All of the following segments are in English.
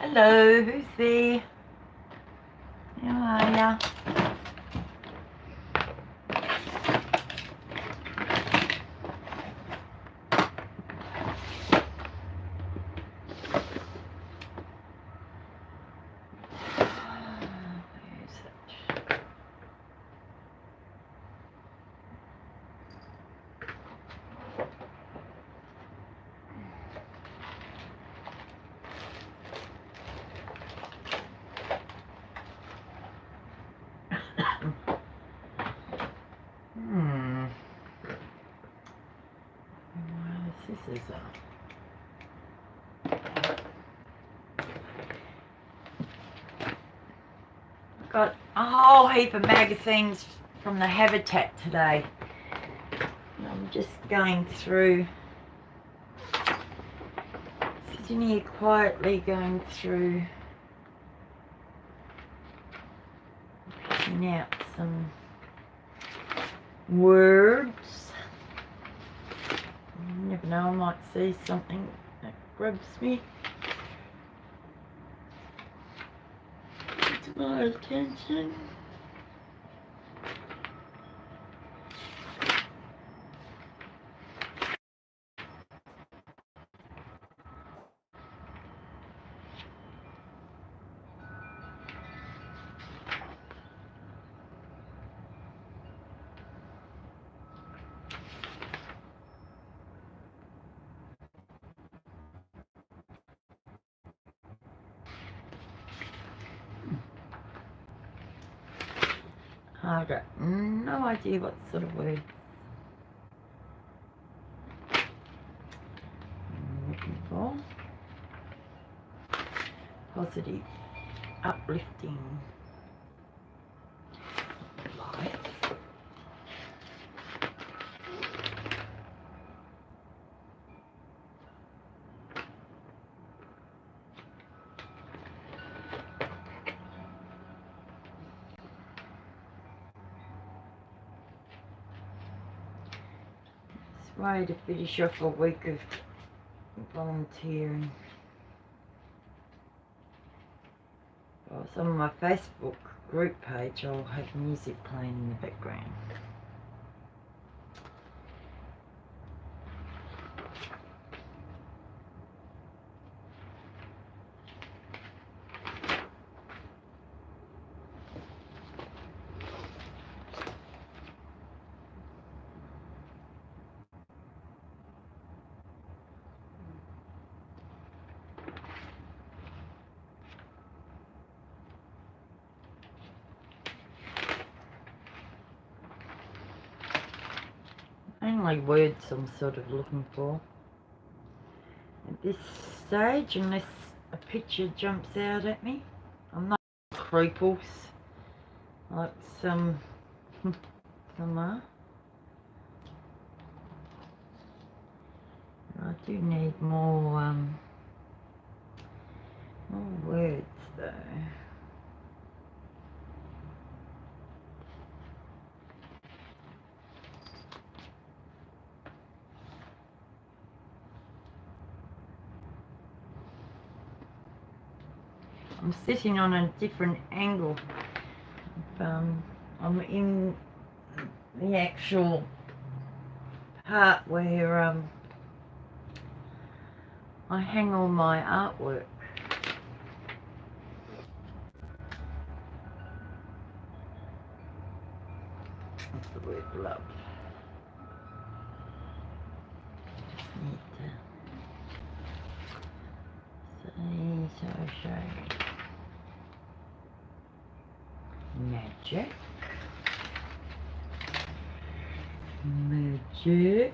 Hello, who's there? How are ya? This is got a whole heap of magazines from the Habitat today. And I'm just going through, sitting here quietly going through, picking out some words. You never know, I might see something that grabs me to my attention. I've got no idea what sort of words I'm looking for. Positive, uplifting, life. Way to finish off a week of volunteering. Well, some of my Facebook group page, I'll have music playing in the background. Only words I'm sort of looking for at this stage, unless a picture jumps out at me. I'm not creeples like some are. I do need more words though. I'm sitting on a different angle. I'm in the actual part where I hang all my artwork. That's the word love. Just need to say magic. Magic.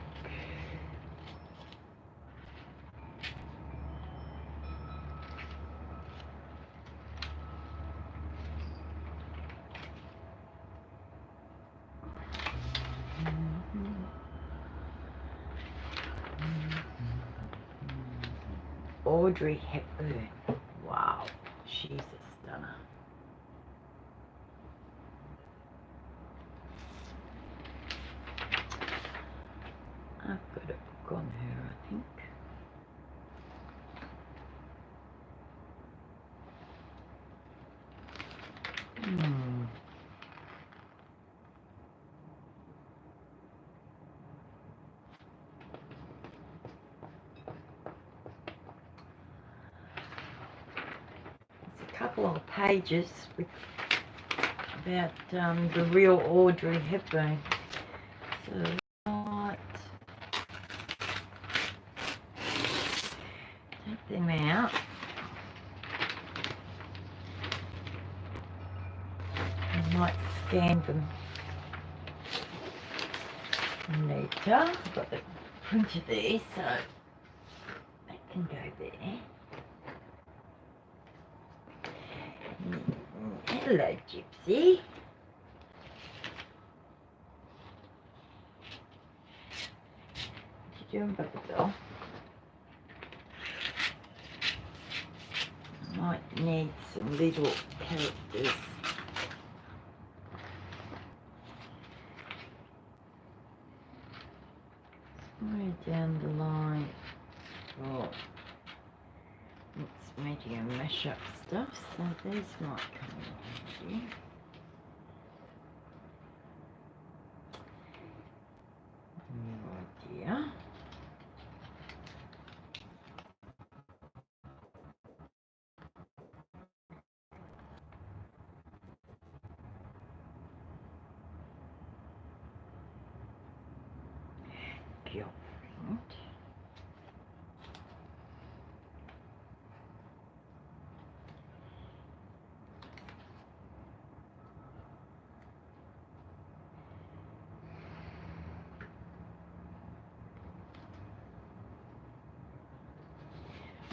Audrey Hepburn. Wow, she's a stunner. I've got a book on her, I think. There's a couple of pages with about the real Audrey Hepburn. So right, take them out. I might scan them later. I've got the printer there, so that can go there. Hello, Gypsy. What you doing, Bubble? I might need some little characters. Way down the line. Oh, it's making a mash up stuff, so these might come in handy. New idea. Girlfriend.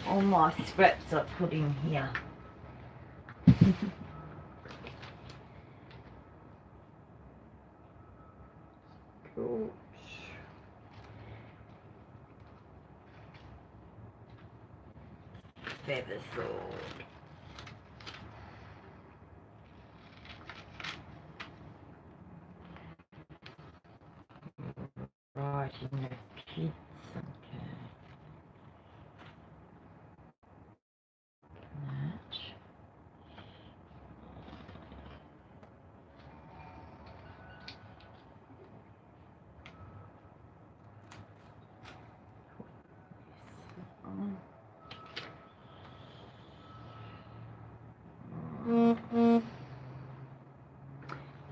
All my scraps I put in here. Oops. Feather sword. Right in the kids, okay. That.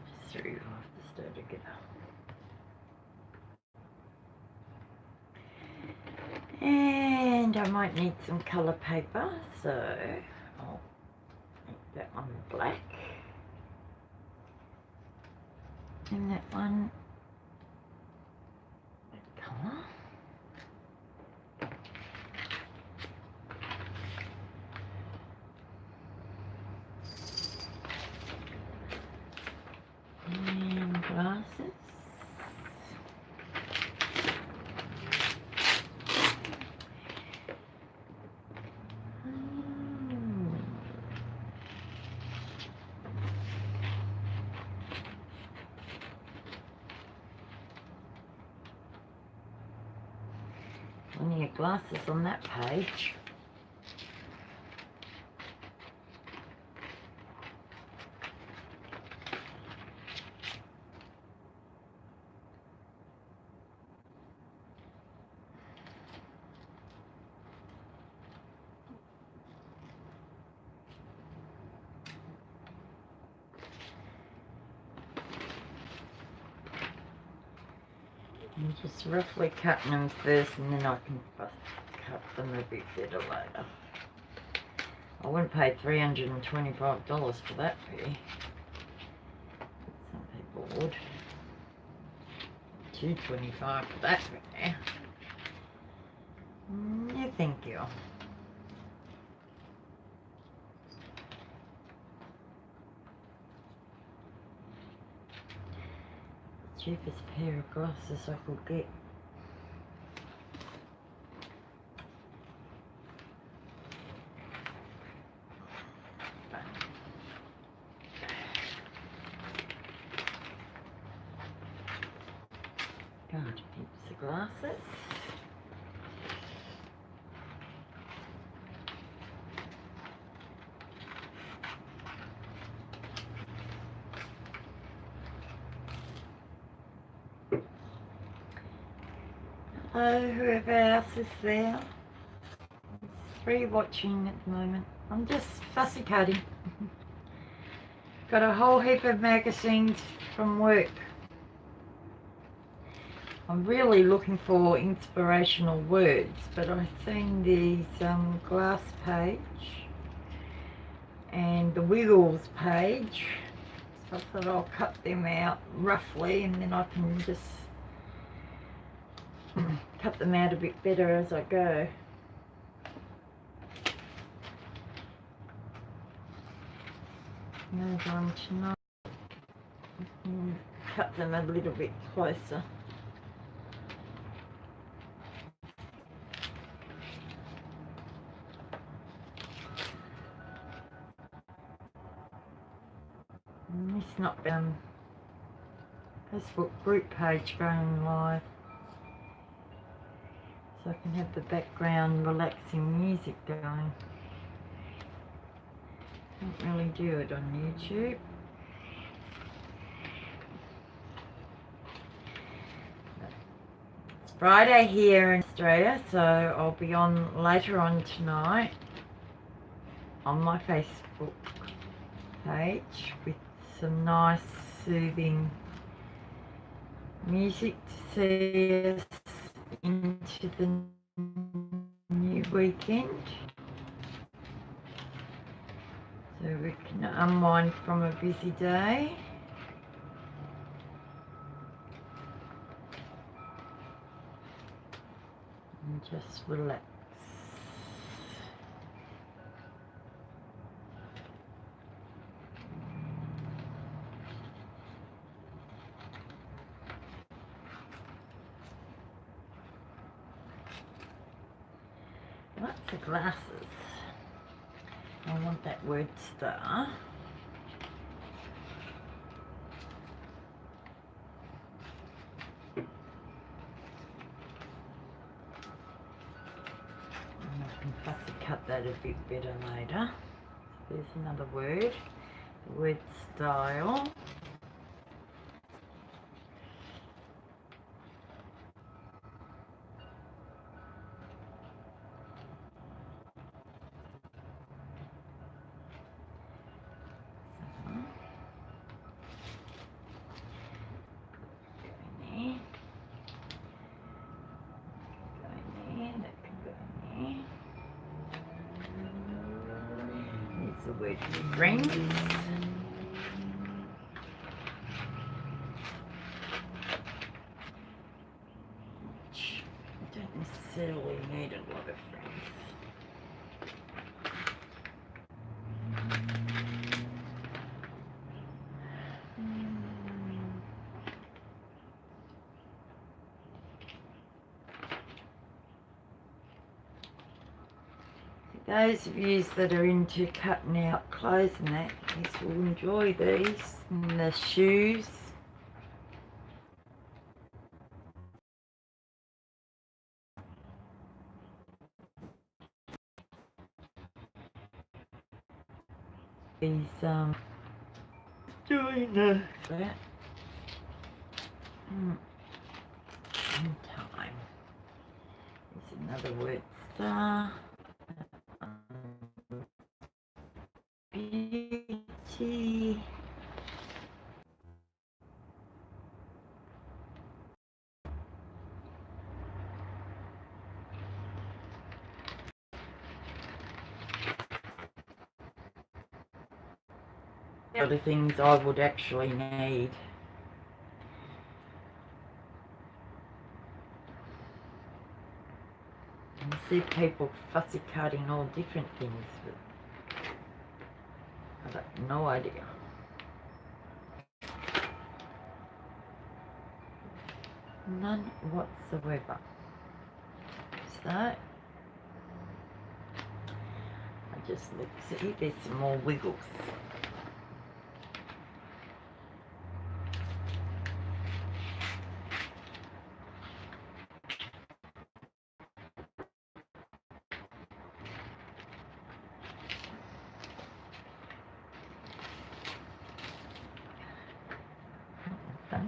Just threw off the stove together. And I might need some colour paper, so I'll make that one black. And that one that colour. And glasses. Plenty of glasses on that page. I'm just roughly cutting them first, and then I can cut them a bit better later. I wouldn't pay $325 for that fee. Some people would. $225 for that fee. No, thank you. Cheapest pair of glasses I could get. God, heaps of glasses. Hello, whoever else is there. It's 3 watching at the moment. I'm just fussy cutting. Got a whole heap of magazines from work. I'm really looking for inspirational words, but I've seen these glass page and the Wiggles page, so I thought I'll cut them out roughly and then I can just cut them out a bit better as I go. Move on tonight. Cut them a little bit closer. And this not Facebook group page going live, so I can have the background relaxing music going. Don't really do it on YouTube. It's Friday here in Australia, so I'll be on later on tonight on my Facebook page with some nice soothing music to see us into the new weekend, so we can unwind from a busy day. And just relax. Lots of glasses. I want that word star. And I can fussy cut that a bit better later. So there's another word. The word style. The word rings. Which I don't necessarily need a lot of friends. Those of you that are into cutting out clothes and that, you will enjoy these. And the shoes. These doing that in time. There's another word star. Beauty. Other things I would actually need. I see people fussy cutting all different things, but I have no idea. None whatsoever. So I just look, see, there's some more wiggles. Okay.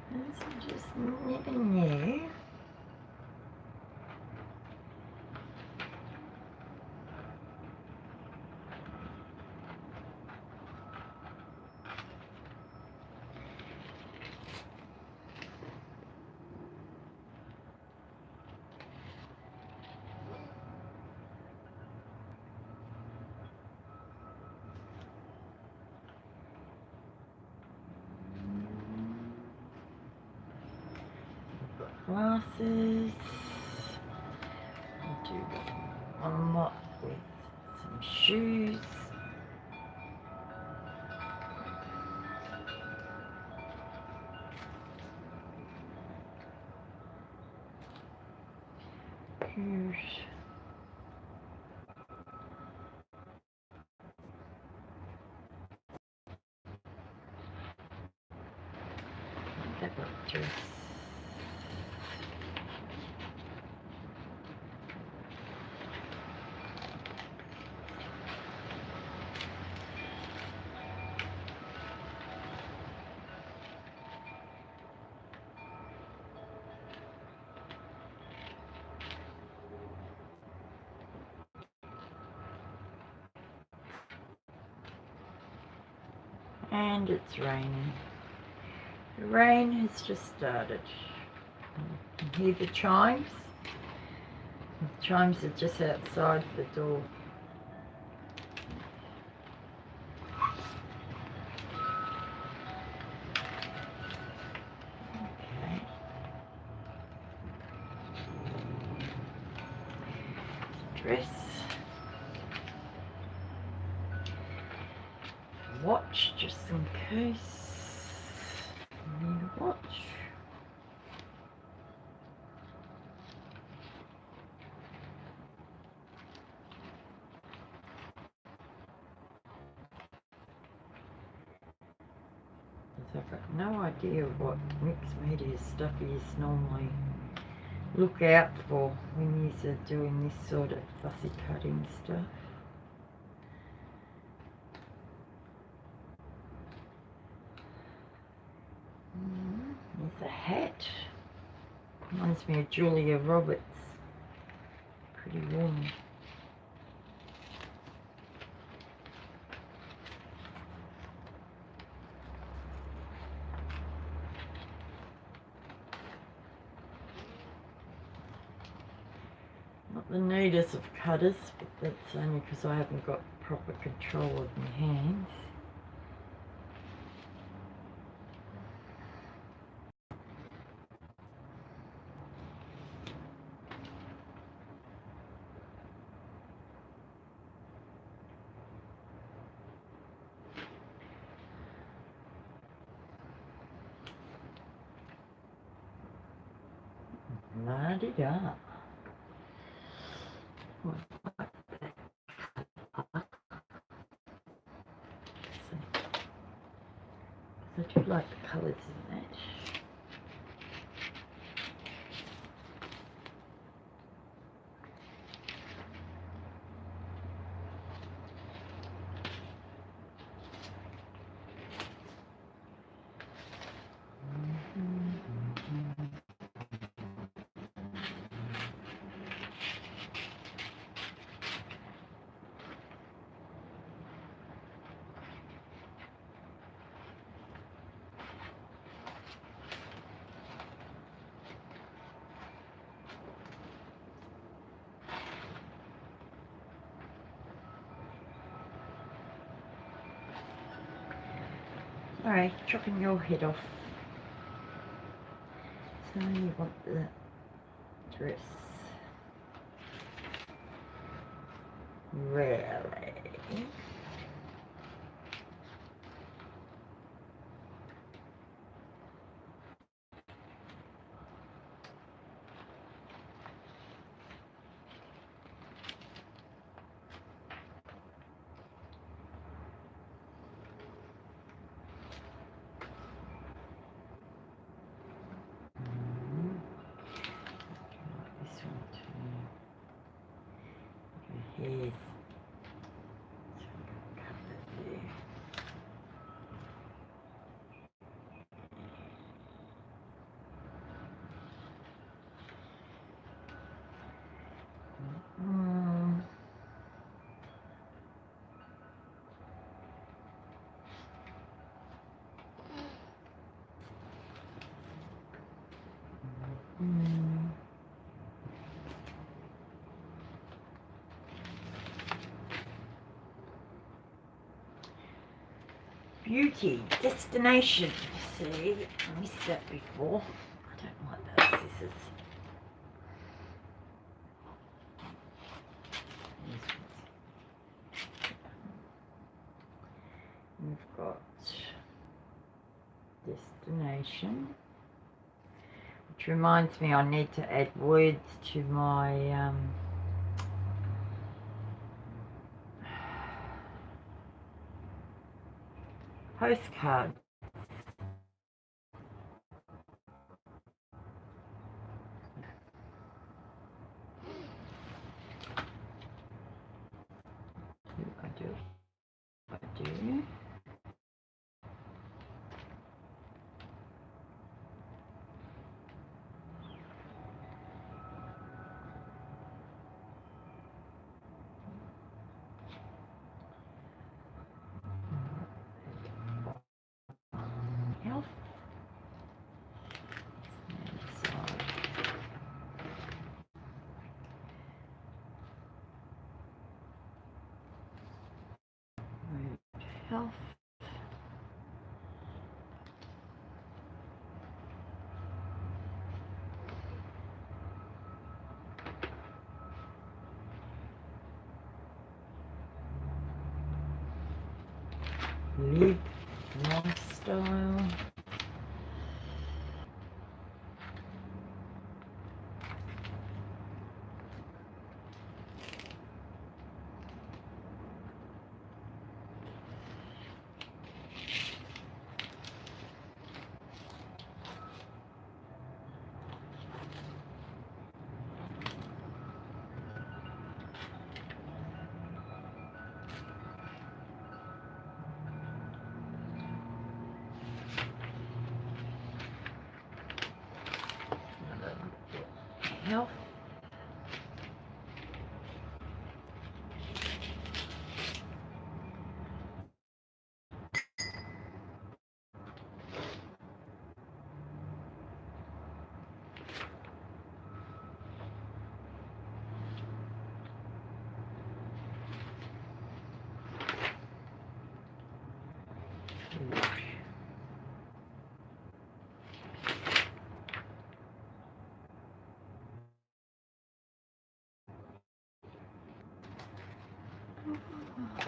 It's just never new. Glasses. I'll do one lot with some shoes. Shoes. That got dress. And it's raining. The rain has just started. You can hear the chimes. The chimes are just outside the door. Okay. Dress. Watch, just in case I need a watch. I've got no idea what mixed media stuff you normally look out for when you're doing this sort of fussy cutting stuff. There's a hat. Reminds me of Julia Roberts. Pretty warm. Not the neatest of cutters, but that's only because I haven't got proper control of my hands. La-di-da. I do like the colours in it. Alright, chopping your head off. So you want the dress. Really? This one too. Your hair's covered there. Beauty destination. See, I missed that before. I don't like those scissors. We've got destination, which reminds me I need to add words to my postcard. I do. Health. Health. Live lifestyle. Health.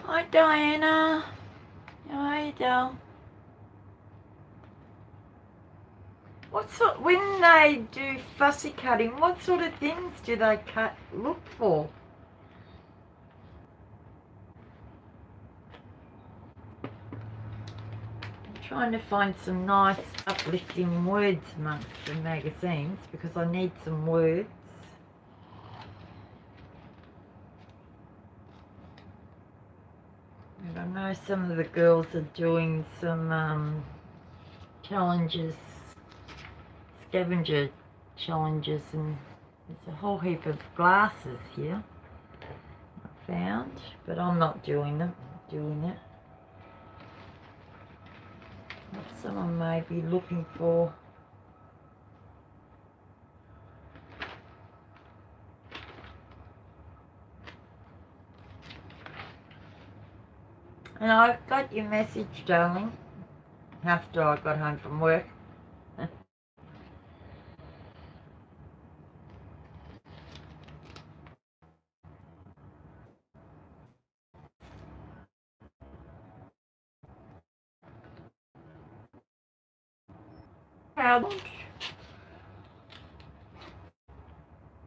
Hi Diana. How are you, doll? When they do fussy cutting, what sort of things do they look for? I'm trying to find some nice uplifting words amongst the magazines because I need some words. And I know some of the girls are doing some challenges, scavenger challenges, and there's a whole heap of glasses here I found, but I'm not doing it. What someone may be looking for. And I got your message, darling, after I got home from work. Proud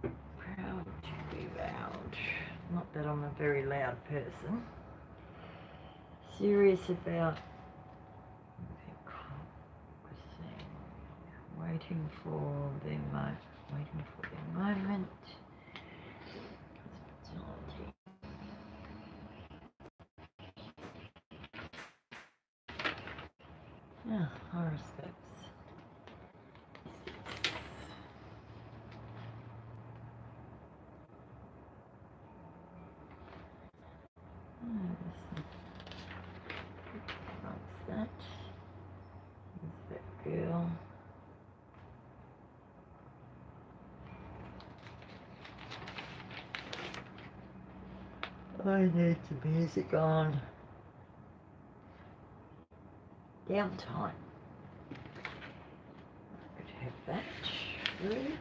to be loud. Not that I'm a very loud person. Serious about waiting for their moment. Yeah, horoscopes. What's that? Who's that girl? I need some music on. Downtime. I could have that. Good.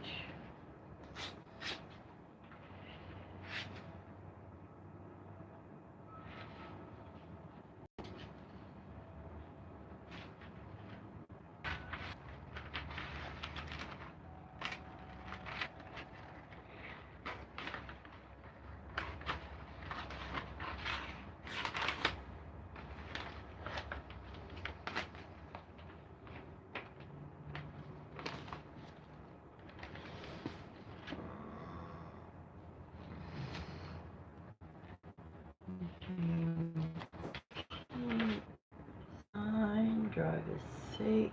Driver's seat,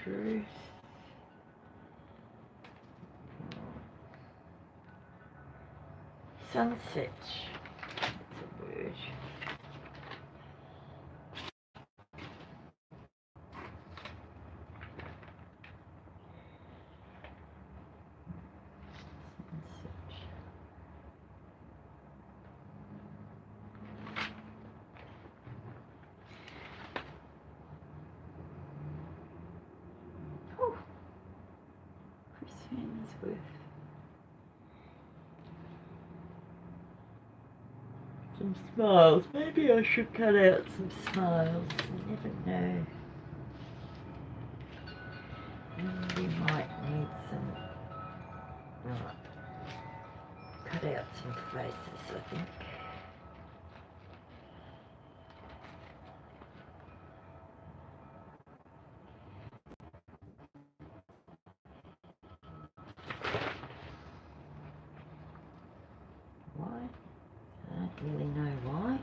truth, sunset, that's a word. With some smiles. Maybe I should cut out some smiles. You never know. And we might need some. Cut out some faces, I think. Why? I don't really know why.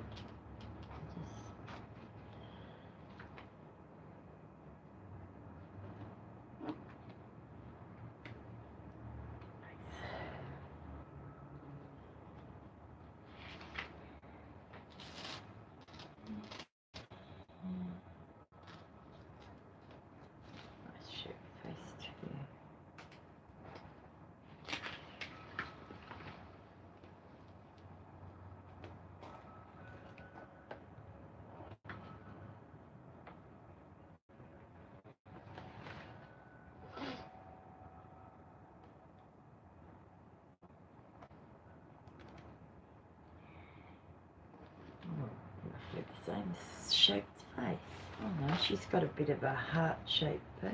The same shaped face. Oh no, she's got a bit of a heart-shaped face.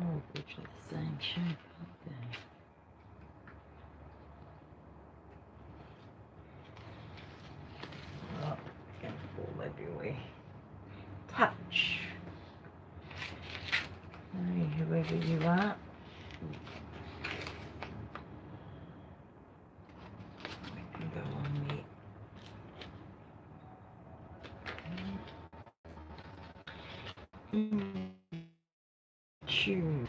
All good for the same shape, aren't they? Oh, it's going to fall everywhere. Touch. Hey, whoever you are. We can go on there. Tune.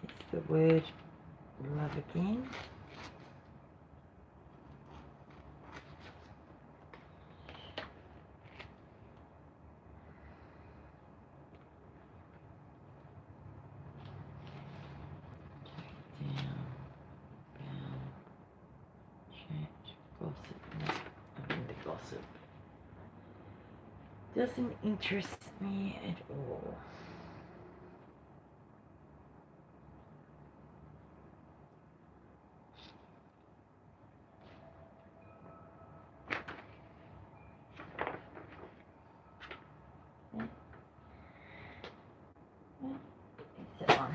It's the word love again. Down, bound, chat, gossip. I mean, the gossip doesn't interest me at all. It's that one.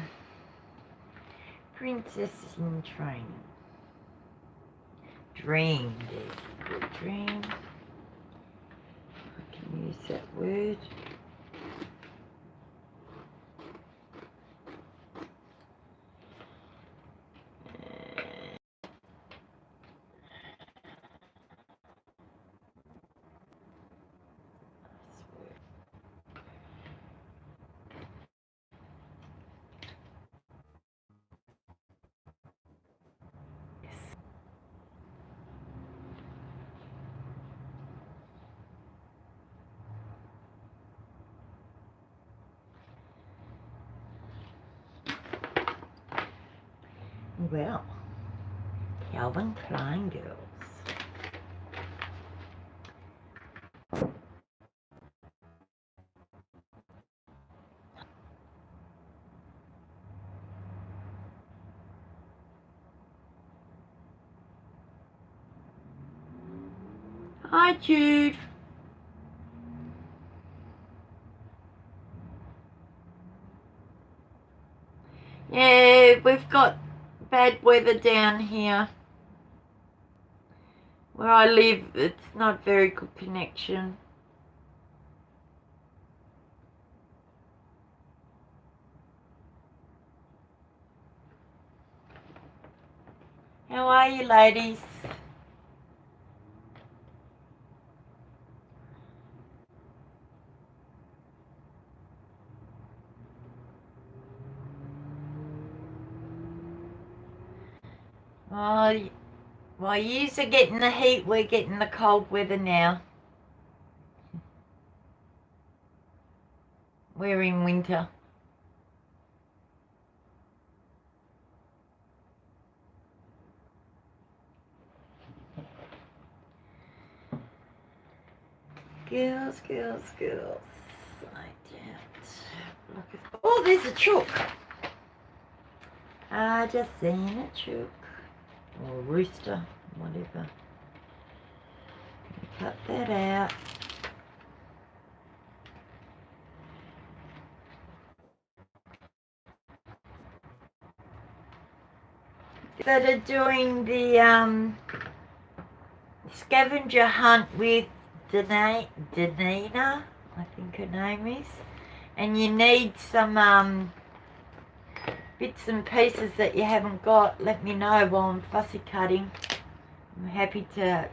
Princess in training. Dream. There's the dream. I can use that word. Well, Calvin Klein girls. Hi, Jude. Yeah, we've got bad weather down here. Where I live, it's not very good connection. How are you, ladies? Oh, well, yous are getting the heat, we're getting the cold weather now. We're in winter. Girls, girls, girls. I don't. Oh, there's a chook. I just seen a chook. Or a rooster, whatever. Cut that out. That are doing the scavenger hunt with Danina, I think her name is, and you need some bits and pieces that you haven't got, let me know while I'm fussy cutting. I'm happy to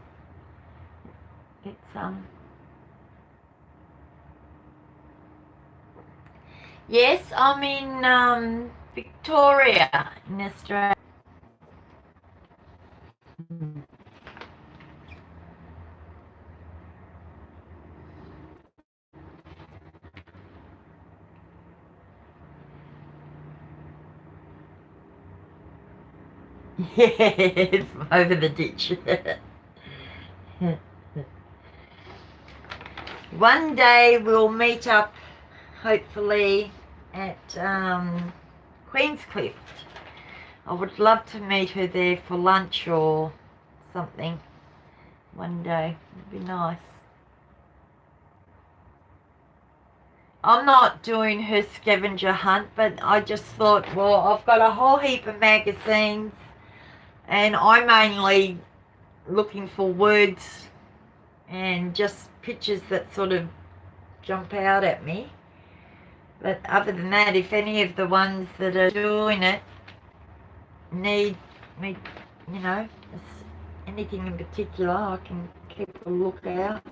get some. Yes, I'm in Victoria in Australia. Yes, over the ditch. One day we'll meet up, hopefully, at Queenscliff. I would love to meet her there for lunch or something one day. It'd be nice. I'm not doing her scavenger hunt, but I just thought, well, I've got a whole heap of magazines and I'm mainly looking for words and just pictures that sort of jump out at me. But other than that, if any of the ones that are doing it need me, you know, anything in particular, I can keep a lookout.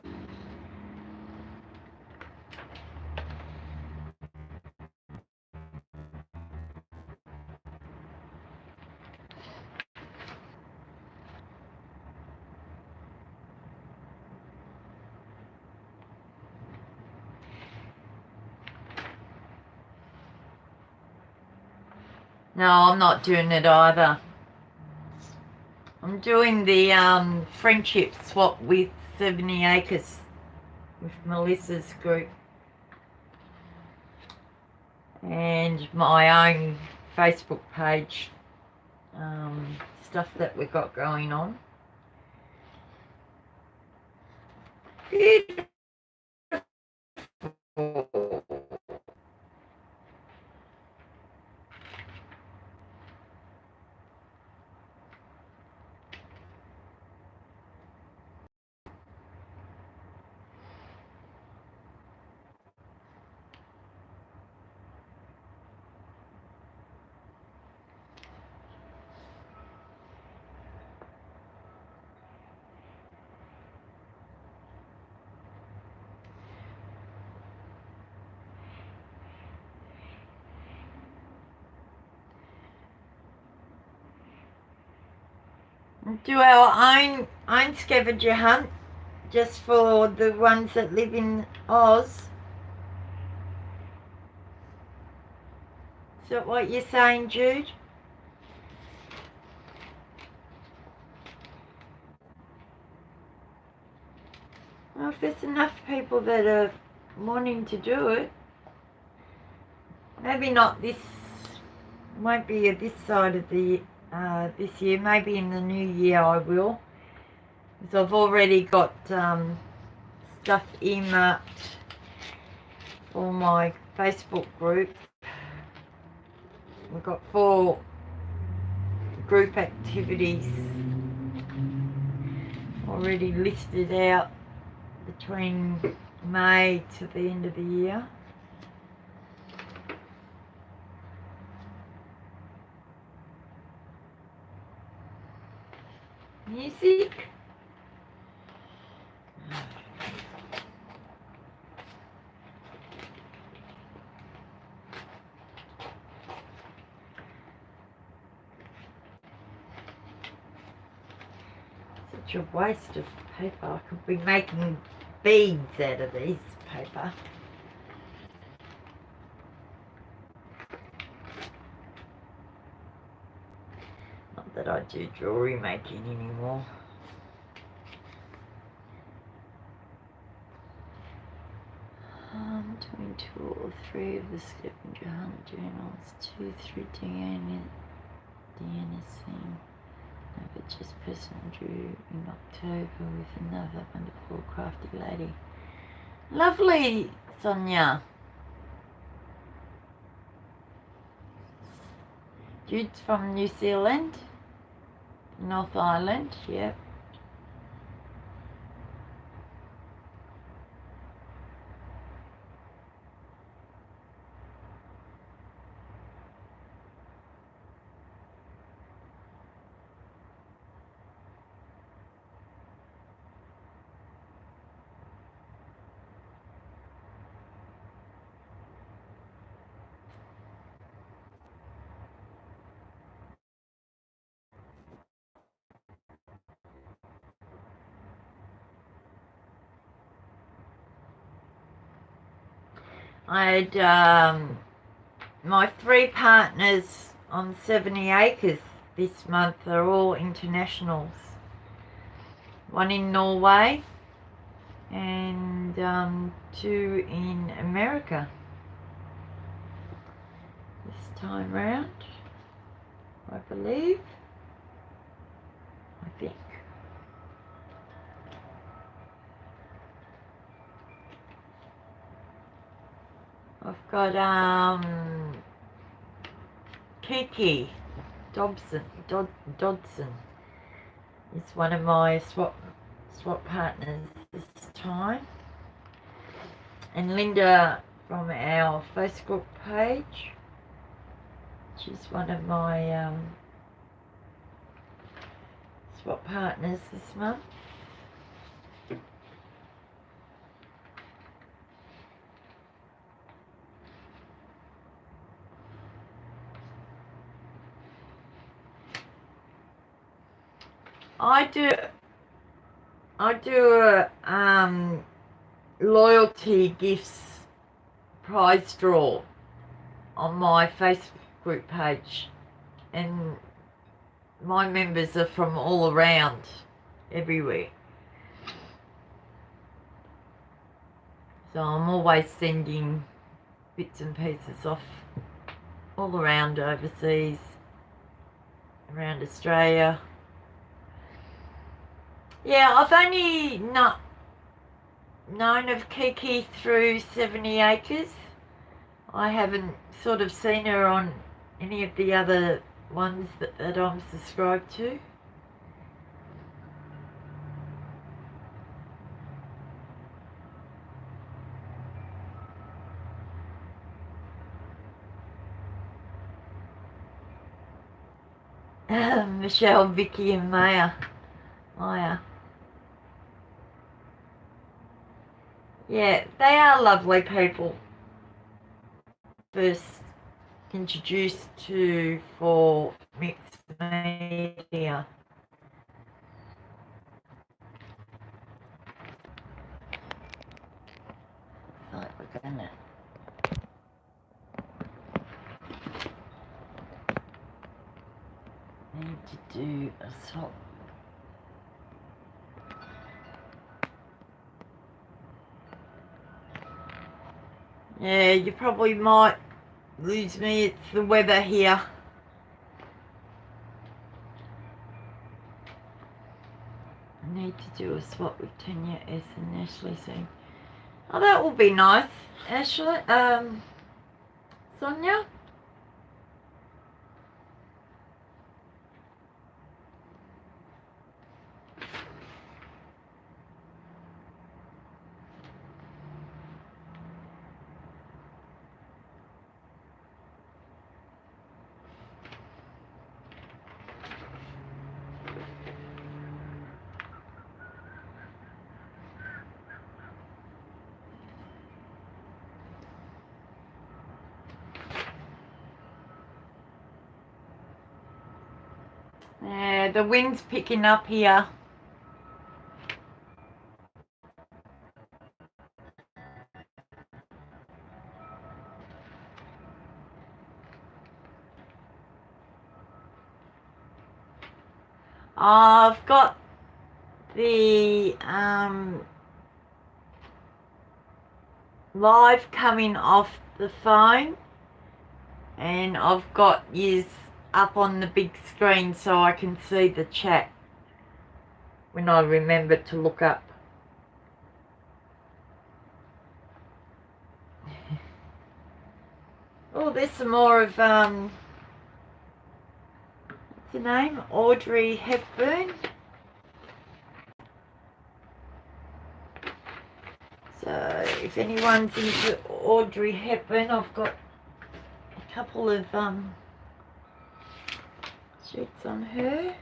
No, I'm not doing it either. I'm doing the friendship swap with 70 Acres with Melissa's group and my own Facebook page stuff that we've got going on. Beautiful. Do our own scavenger hunt just for the ones that live in Oz. Is that what you're saying, Jude? Well, if there's enough people that are wanting to do it, maybe not this, won't be this side of the this year, maybe in the new year I will, because I've already got stuff earmarked for my Facebook group. We've got 4 group activities already listed out between May to the end of the year. Music. Such a waste of paper. I could be making beads out of these paper. Not that I do jewellery making anymore. I'm doing 2 or 3 of the scavenger hunt journals, 2 through Deanna's thing. But just personal due in October with another wonderful crafty lady. Lovely, Sonia. Jude's from New Zealand, North Island, yep. I had my 3 partners on 70 Acres this month are all internationals. One in Norway and 2 in America this time round, I believe. I think. I've got Kiki Dodson is one of my swap partners this time, and Linda from our Facebook page, she's one of my swap partners this month. I do a loyalty gifts prize draw on my Facebook group page, and my members are from all around, everywhere. So I'm always sending bits and pieces off all around overseas, around Australia. Yeah, I've only not known of Kiki through 70 Acres. I haven't sort of seen her on any of the other ones that I'm subscribed to. Michelle, Vicky and Maya. Yeah, they are lovely people. First introduced to for mixed media. So we're gonna need to do a swap. Yeah, you probably might lose me. It's the weather here. I need to do a swap with Tania S and Ashley soon. Oh, that will be nice. Ashley, Sonia? Yeah, the wind's picking up here. I've got the live coming off the phone, and I've got yous up on the big screen so I can see the chat when I remember to look up. Oh, there's some more of what's her name? Audrey Hepburn. So if anyone's into Audrey Hepburn, I've got a couple of sheets on her.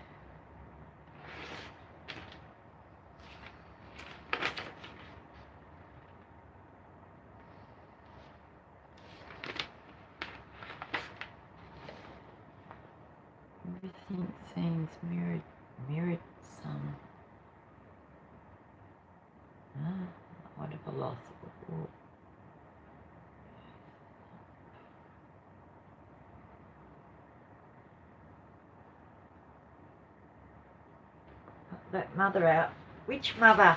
Everything seems mirrored some. What a loss. that mother out. Which mother?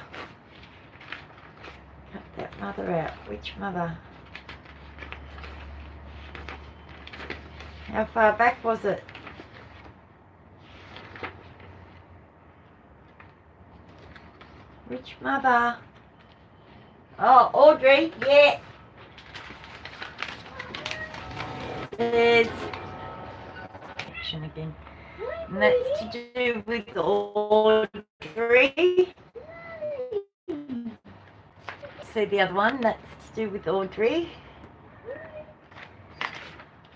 Cut that mother out. Which mother? How far back was it? Which mother? Oh, Audrey, yeah. There's action again. And that's to do with Audrey. See the other one? That's to do with Audrey.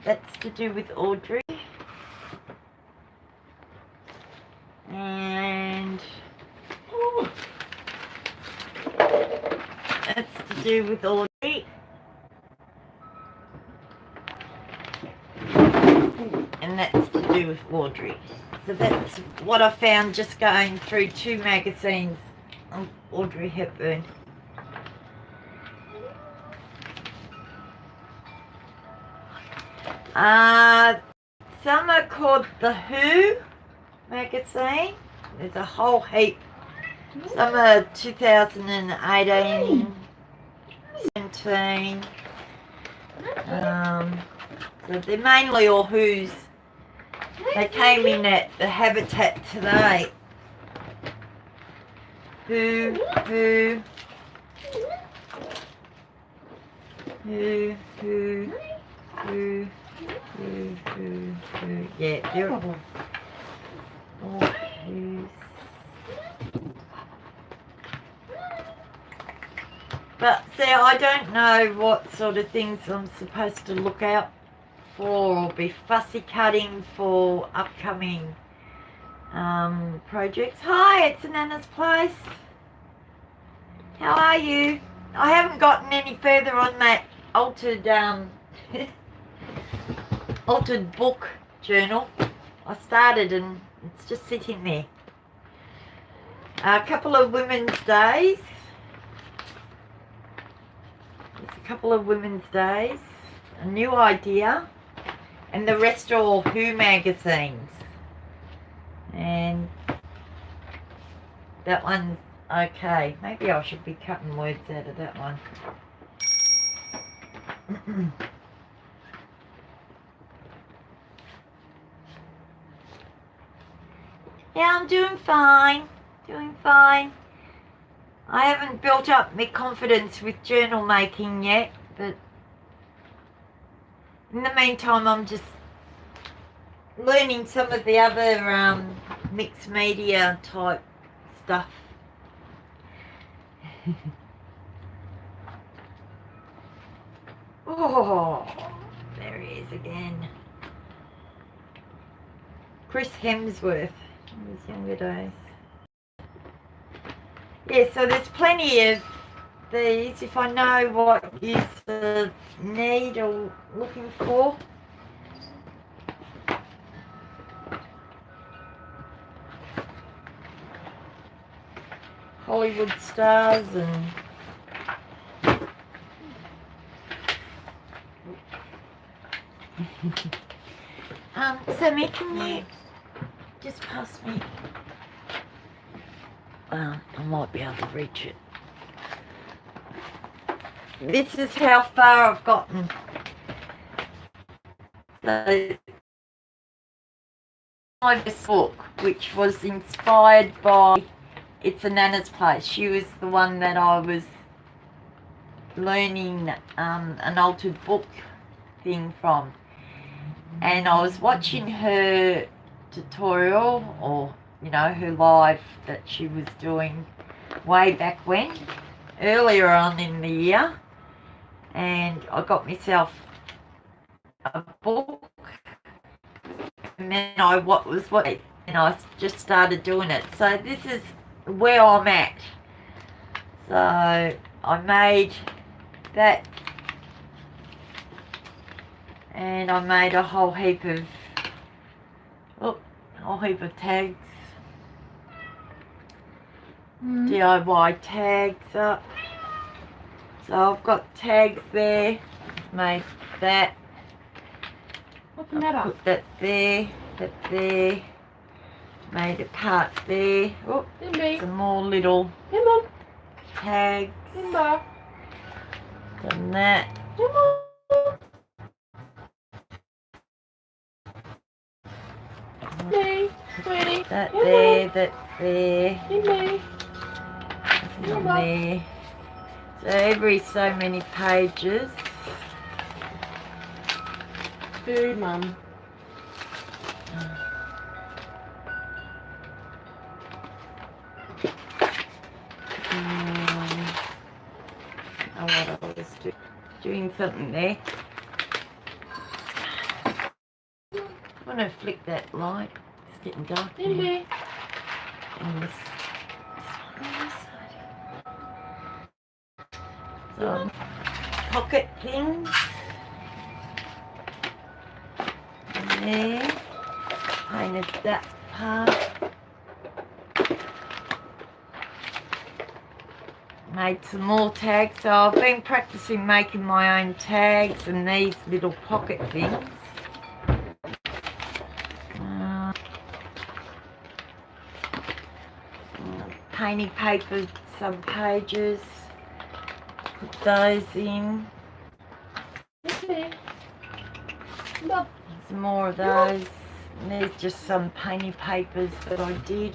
That's to do with Audrey. And that's to do with Audrey. And that's to do with Audrey. So that's what I found just going through 2 magazines of Audrey Hepburn. Some are called the Who magazine. There's a whole heap. Some are 2018, 17. So they're mainly all Who's. They came in at the Habitat today. Who. Yeah, they're all Who's. But see, I don't know what sort of things I'm supposed to look out for or be fussy cutting for upcoming projects. Hi, it's Nana's Place. How are you? I haven't gotten any further on that altered altered book journal. I started and it's just sitting there. A couple of women's days. There's a couple of women's days. A new idea. And the rest are all Who magazines. And that one's okay. Maybe I should be cutting words out of that one. Yeah, I'm doing fine. Doing fine. I haven't built up my confidence with journal making yet, but in the meantime I'm just learning some of the other mixed media type stuff. Oh, there he is again. Chris Hemsworth in his younger days. Yeah, so there's plenty of these if I know what you need or looking for. Hollywood stars and Sammy, can you just pass me? I might be able to reach it. This is how far I've gotten. So, this book, which was inspired by It's a Nana's Place. She was the one that I was learning an altered book thing from. And I was watching her tutorial, or you know, her live that she was doing way back when, earlier on in the year, and I got myself a book, and then I and I just started doing it. So this is where I'm at. So I made that, and I made a whole heap of tags, DIY tags up. So I've got tags there. Made that. Open that up. Put that there, that there. Made a part there. Oh, some more little tags. Done that. That there, that's there. And there. So every so many pages. Food, Mum. Oh, what I was doing something there. I want to flick that light. It's getting dark now. And this so, pocket things. And there. Painted that part. Made some more tags. So I've been practicing making my own tags and these little pocket things. Painting paper, some pages. Put those in. Some more of those. And there's just some painting papers that I did.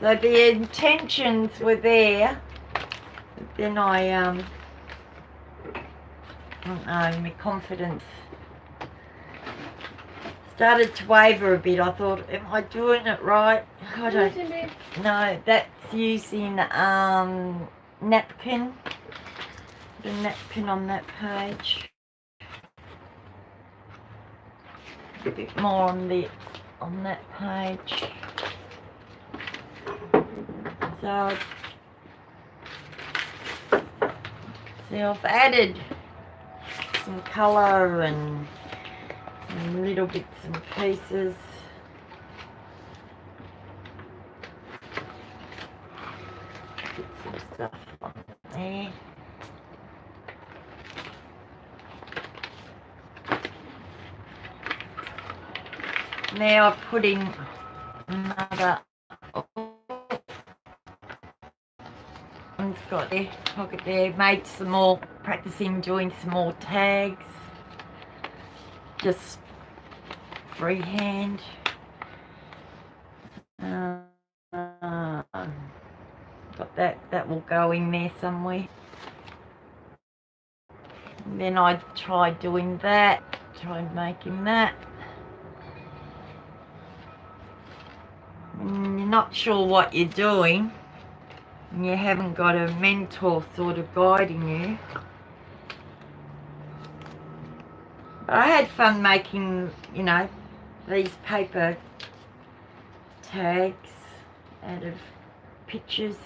So the intentions were there, but then I don't know, my confidence started to waver a bit. I thought, am I doing it right? I don't know. That's using napkin. The napkin on that page. A bit more on that page. So, see, I've added some colour and some little bits and pieces. Put some stuff on there. Now I'm putting another one's got their pocket there. Made some more, practicing doing some more tags. Just freehand. Got that will go in there somewhere. And then I tried doing that, tried making that. And you're not sure what you're doing, and you haven't got a mentor sort of guiding you. But I had fun making, you know, these paper tags out of pictures.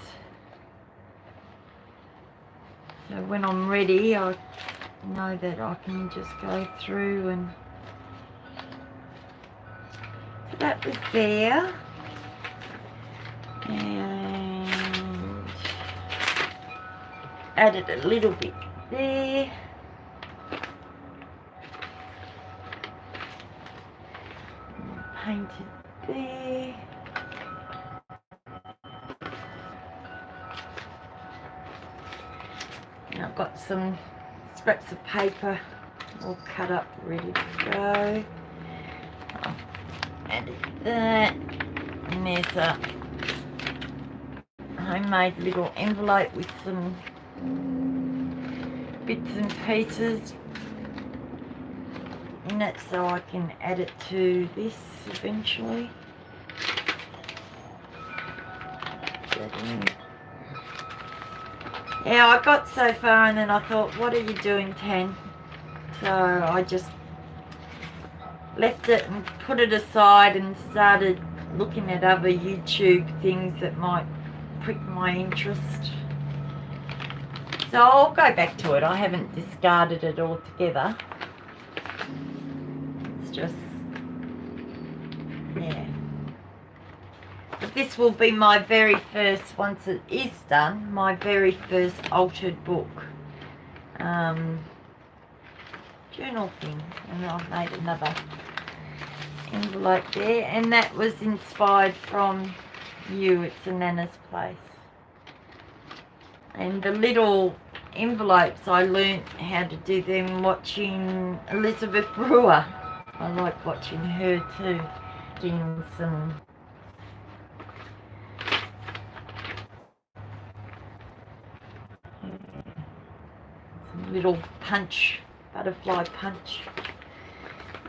So when I'm ready, I know that I can just go through and... So that was there. And added a little bit there. And painted there. And I've got some scraps of paper all cut up, ready to go. I've added that. And there's a homemade little envelope with some bits and pieces in it, so I can add it to this eventually. Yeah, I got so far and then I thought, what are you doing, Tan? So I just left it and put it aside and started looking at other YouTube things that might prick my interest. So I'll go back to it. I haven't discarded it altogether. It's just, yeah. But this will be my very first, once it is done, my very first altered book. Journal thing. And I've made another envelope there, and that was inspired from you. It's a Nana's Place. And the little envelopes, I learnt how to do them watching Elizabeth Brewer. I like watching her too, doing some little punch, butterfly punch.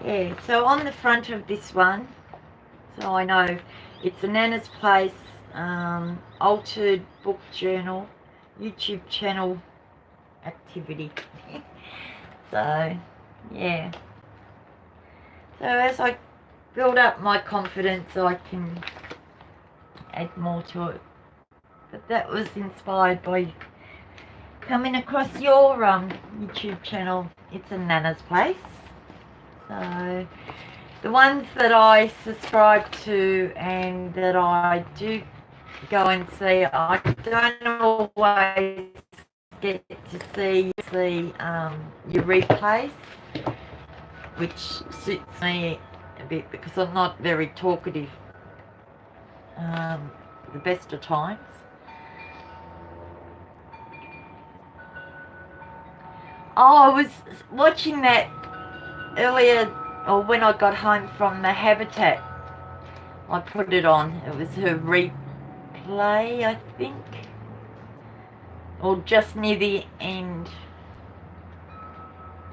Yeah, so on the front of this one, so I know it's a Nana's Place, altered book journal, YouTube channel activity. So, yeah. So as I build up my confidence, I can add more to it. But that was inspired by coming across your YouTube channel. It's a Nana's Place. So the ones that I subscribe to and that I do go and see, I don't always get to see your replays, which suits me a bit because I'm not very talkative the best of times. Oh, I was watching that earlier, or when I got home from the Habitat. I put it on. It was her replay, I think, or just near the end.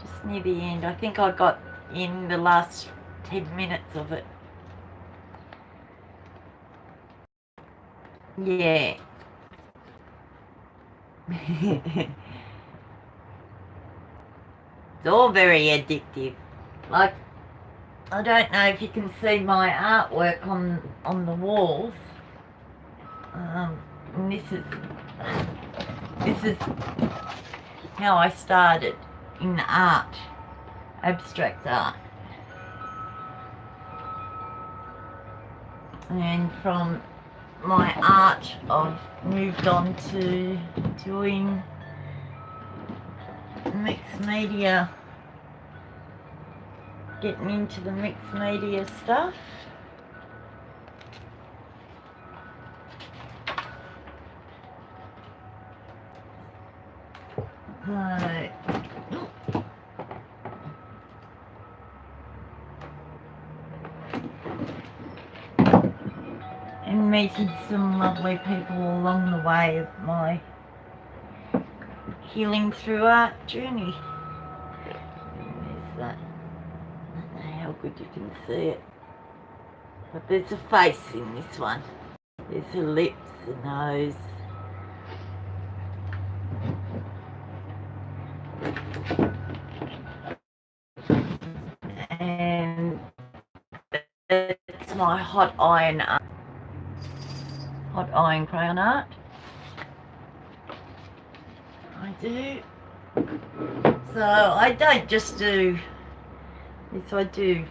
Just near the end. I think I got in the last 10 minutes of it. Yeah. It's all very addictive. Like, I don't know if you can see my artwork on the walls. And this is how I started in art, abstract art. And from my art, I've moved on to doing mixed media, getting into the mixed media stuff. And meeting some lovely people along the way of my healing through art journey. And there's that. I don't know how good you can see it, but there's a face in this one. There's her lips, her nose. And it's my hot iron crayon art. I do. So I don't just do this, I do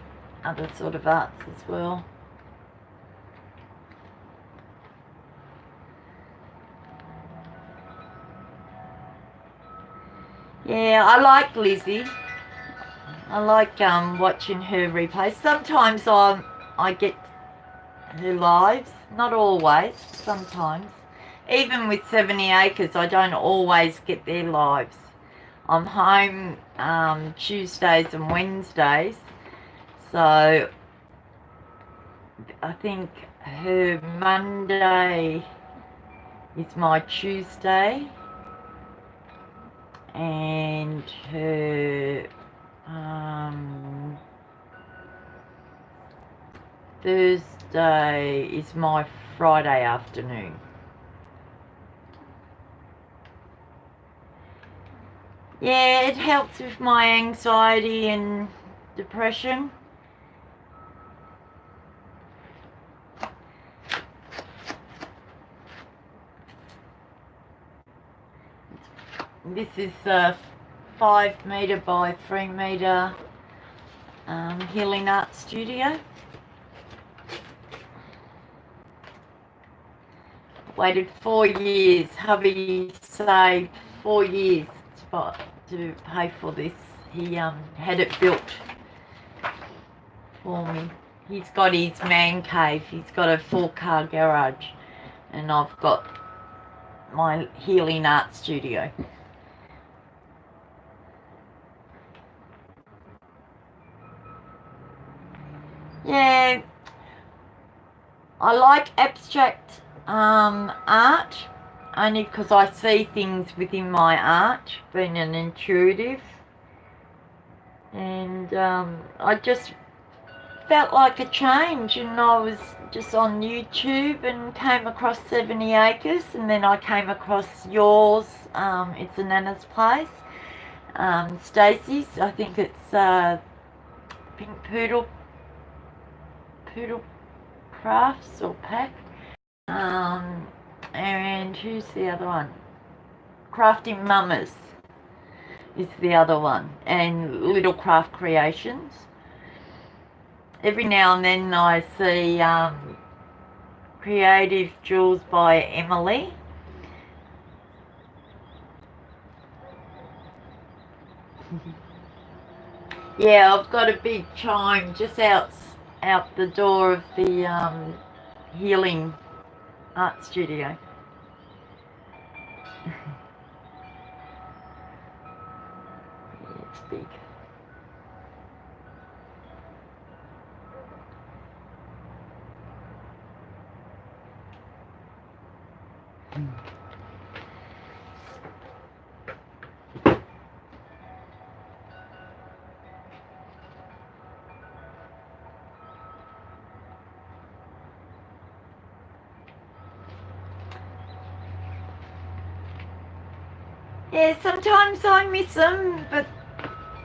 other sort of arts as well. Yeah, I like Lizzie. I like watching her replays. Sometimes I get her lives, not always, sometimes. Even with 70 Acres, I don't always get their lives. I'm home Tuesdays and Wednesdays, so I think her Monday is my Tuesday, and her Thursday is my Friday afternoon. Yeah, it helps with my anxiety and depression. This is a 5 metre by 3 metre healing art studio. Waited 4 years. Hubby saved 4 years to pay for this. He had it built for me. he's got his man cave. He's got a 4-car garage, and I've got my healing art studio. Yeah, I like abstract art only because I see things within my art, being an intuitive, and I just felt like a change, and I was just on YouTube and came across 70 Acres, and then I came across yours. It's a Nana's Place. Stacey's, I think it's Pink Poodle Crafts or Pack. And who's the other one? Crafting Mamas is the other one, and Little Craft Creations. Every now and then I see Creative Jewels by Emily. Yeah, I've got a big chime just out the door of the healing art studio. It's big. Yeah, sometimes I miss them, but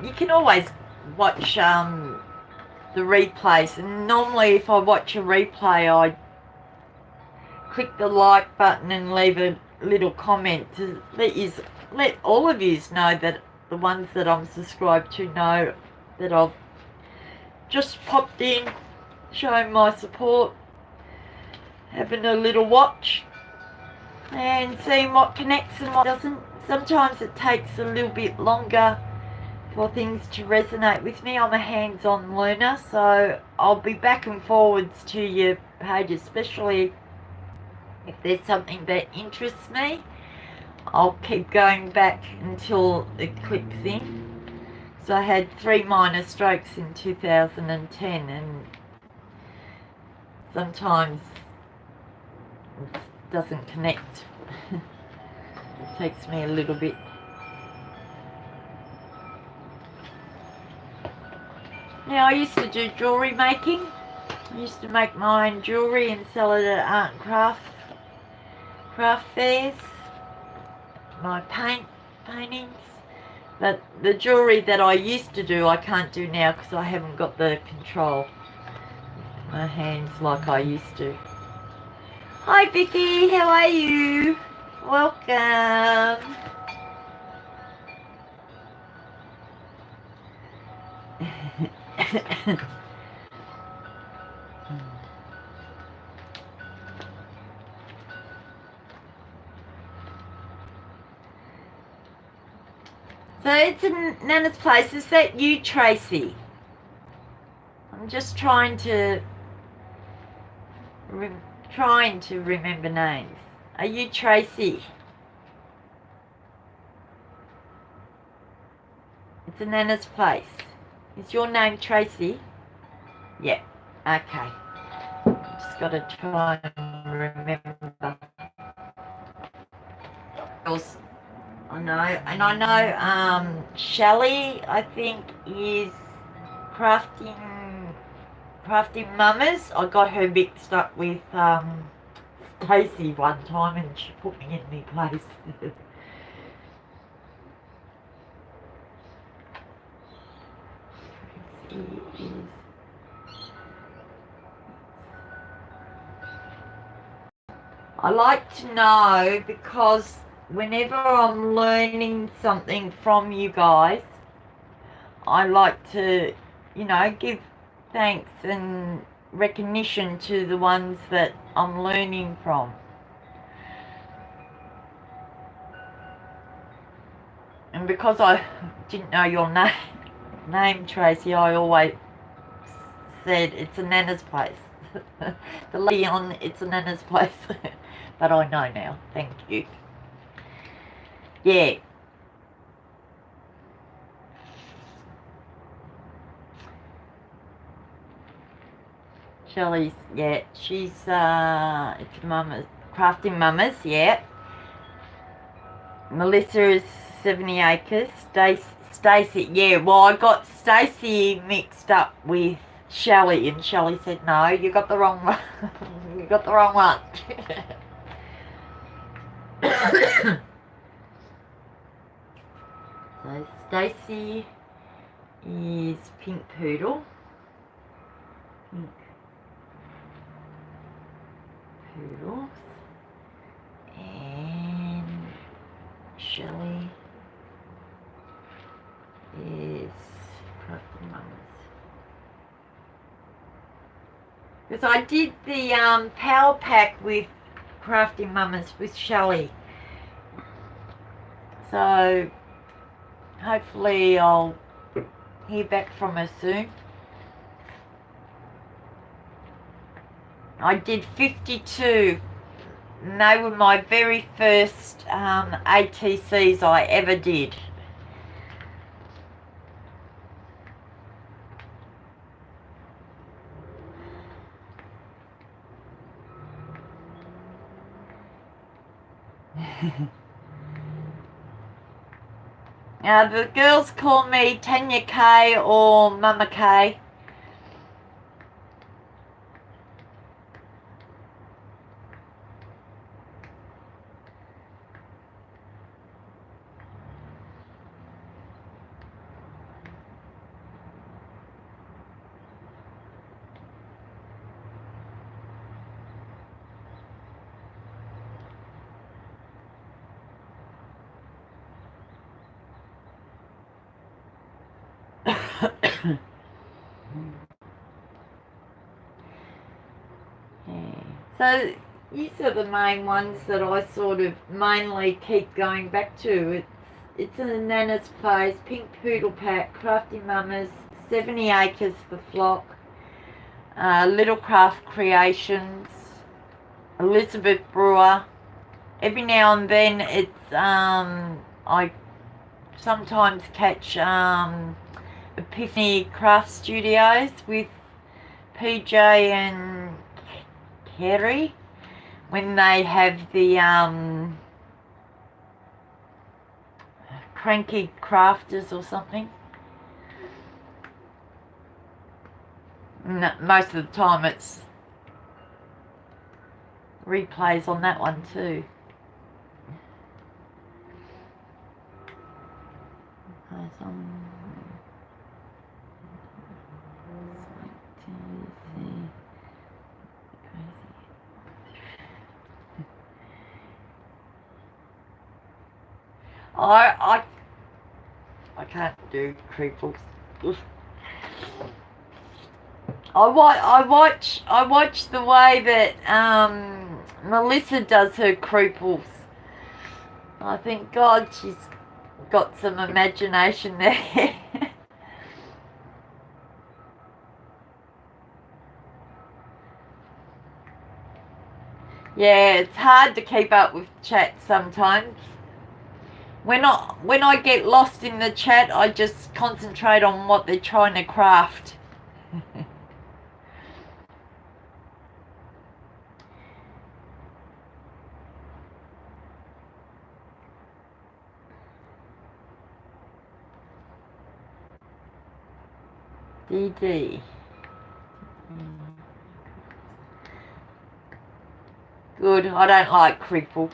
you can always watch the replays. And normally if I watch a replay, I click the like button and leave a little comment to let all of you know, that the ones that I'm subscribed to know that I've just popped in, showing my support, having a little watch and seeing what connects and what doesn't. Sometimes it takes a little bit longer for things to resonate with me. I'm a hands-on learner, so I'll be back and forwards to your page, especially if there's something that interests me. I'll keep going back until it clicks in. So I had 3 minor strokes in 2010, and sometimes it doesn't connect. It takes me a little bit. Now, I used to do jewellery making. I used to make my own jewellery and sell it at art and craft fairs. My paintings. But the jewellery that I used to do, I can't do now because I haven't got the control with my hands like I used to. Hi Vicky, how are you? Welcome. So it's in Nana's Place. Is that you, Tracy? I'm just trying to remember names. Are you Tracy? It's a Nana's Place. Is your name Tracy? Yeah. Okay. Just got to try and remember. I know, and I know Shelley, I think, is crafting mamas. I got her mixed up with Stacey one time, and she put me in my place. I like to know, because whenever I'm learning something from you guys, I like to, give thanks and recognition to the ones that I'm learning from. And because I didn't know your name, Tracy, I always said it's a Nana's place. The lady on It's a Nana's place. But I know now. Thank you. Yeah. Shelley's, yeah, she's, it's Mama's, Crafting Mamas, yeah. Melissa is 70 Acres. Stacey, yeah, well, I got Stacey mixed up with Shelley, and Shelley said, no, you got the wrong one. You got the wrong one. So Stacey is Pink Poodle. Pink Poodles. And Shelley is Crafting Mamas. Because I did the power pack with Crafting Mamas with Shelley. So hopefully I'll hear back from her soon. I did 52. And they were my very first ATCs I ever did. Now the girls call me Tania K or Mama K. So these are the main ones that I sort of mainly keep going back to. It's a Nana's Place, Pink Poodle Pack, Crafting Mamas, 70 Acres The Flock, Little Craft Creations, Elizabeth Brewer. Every now and then it's I sometimes catch Epiphany Craft Studios with PJ and Kerry when they have the Cranky Crafters or something. No, most of the time it's replays on that one too. I can't do creeples. I watch the way that Melissa does her creeples. I think, God, she's got some imagination there. Yeah, it's hard to keep up with chat sometimes. When I get lost in the chat, I just concentrate on what they're trying to craft. DD. Good, I don't like cripples.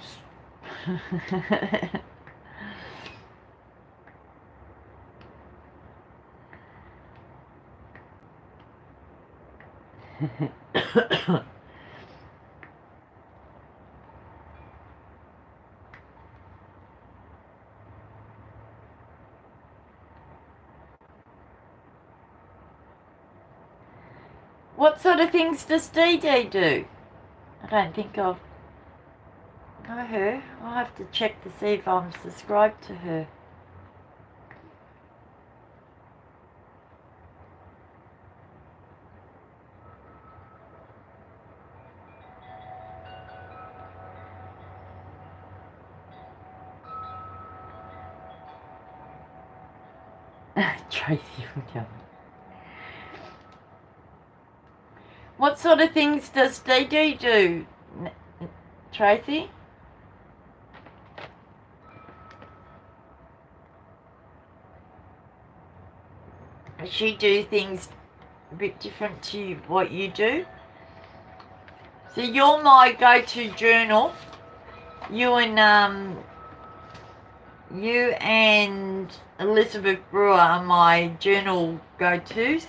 What sort of things does DD do? I don't think I've know her. I'll have to check to see if I'm subscribed to her. Tracy will tell me. What sort of things does DD do, Tracy? Does she do things a bit different to what you do? So you're my go-to journal. You and Elizabeth Brewer are my journal go-tos.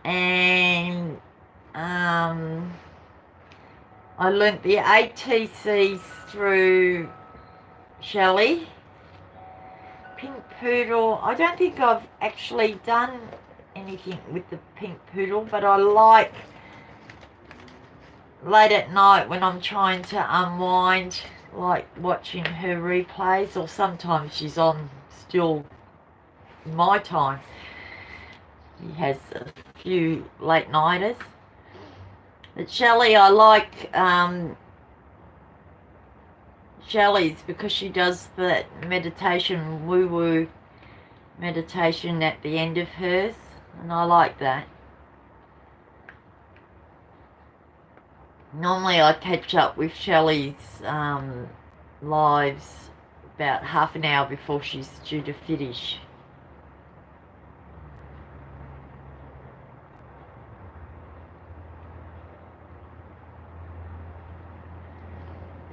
And I learnt the ATCs through Shelley. Pink Poodle, I don't think I've actually done anything with the Pink Poodle, but I like late at night when I'm trying to unwind, like watching her replays, or sometimes she's on still my time. He has a few late nighters. But Shelley, I like Shelley's because she does that meditation, woo-woo meditation at the end of hers, and I like that. Normally I catch up with Shelley's lives about half an hour before she's due to finish.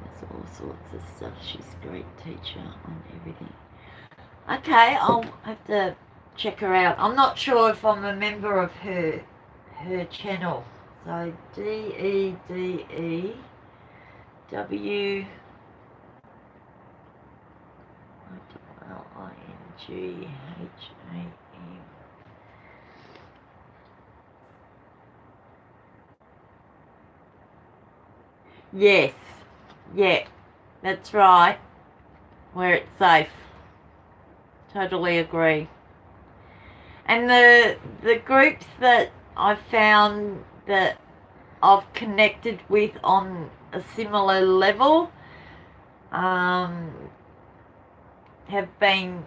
There's all sorts of stuff. She's a great teacher on everything. Okay, I'll have to check her out. I'm not sure if I'm a member of her channel. So DEDEWINGHAM. Yes, yeah, that's right. Where it's safe. Totally agree. And the groups that I've found that I've connected with on a similar level have been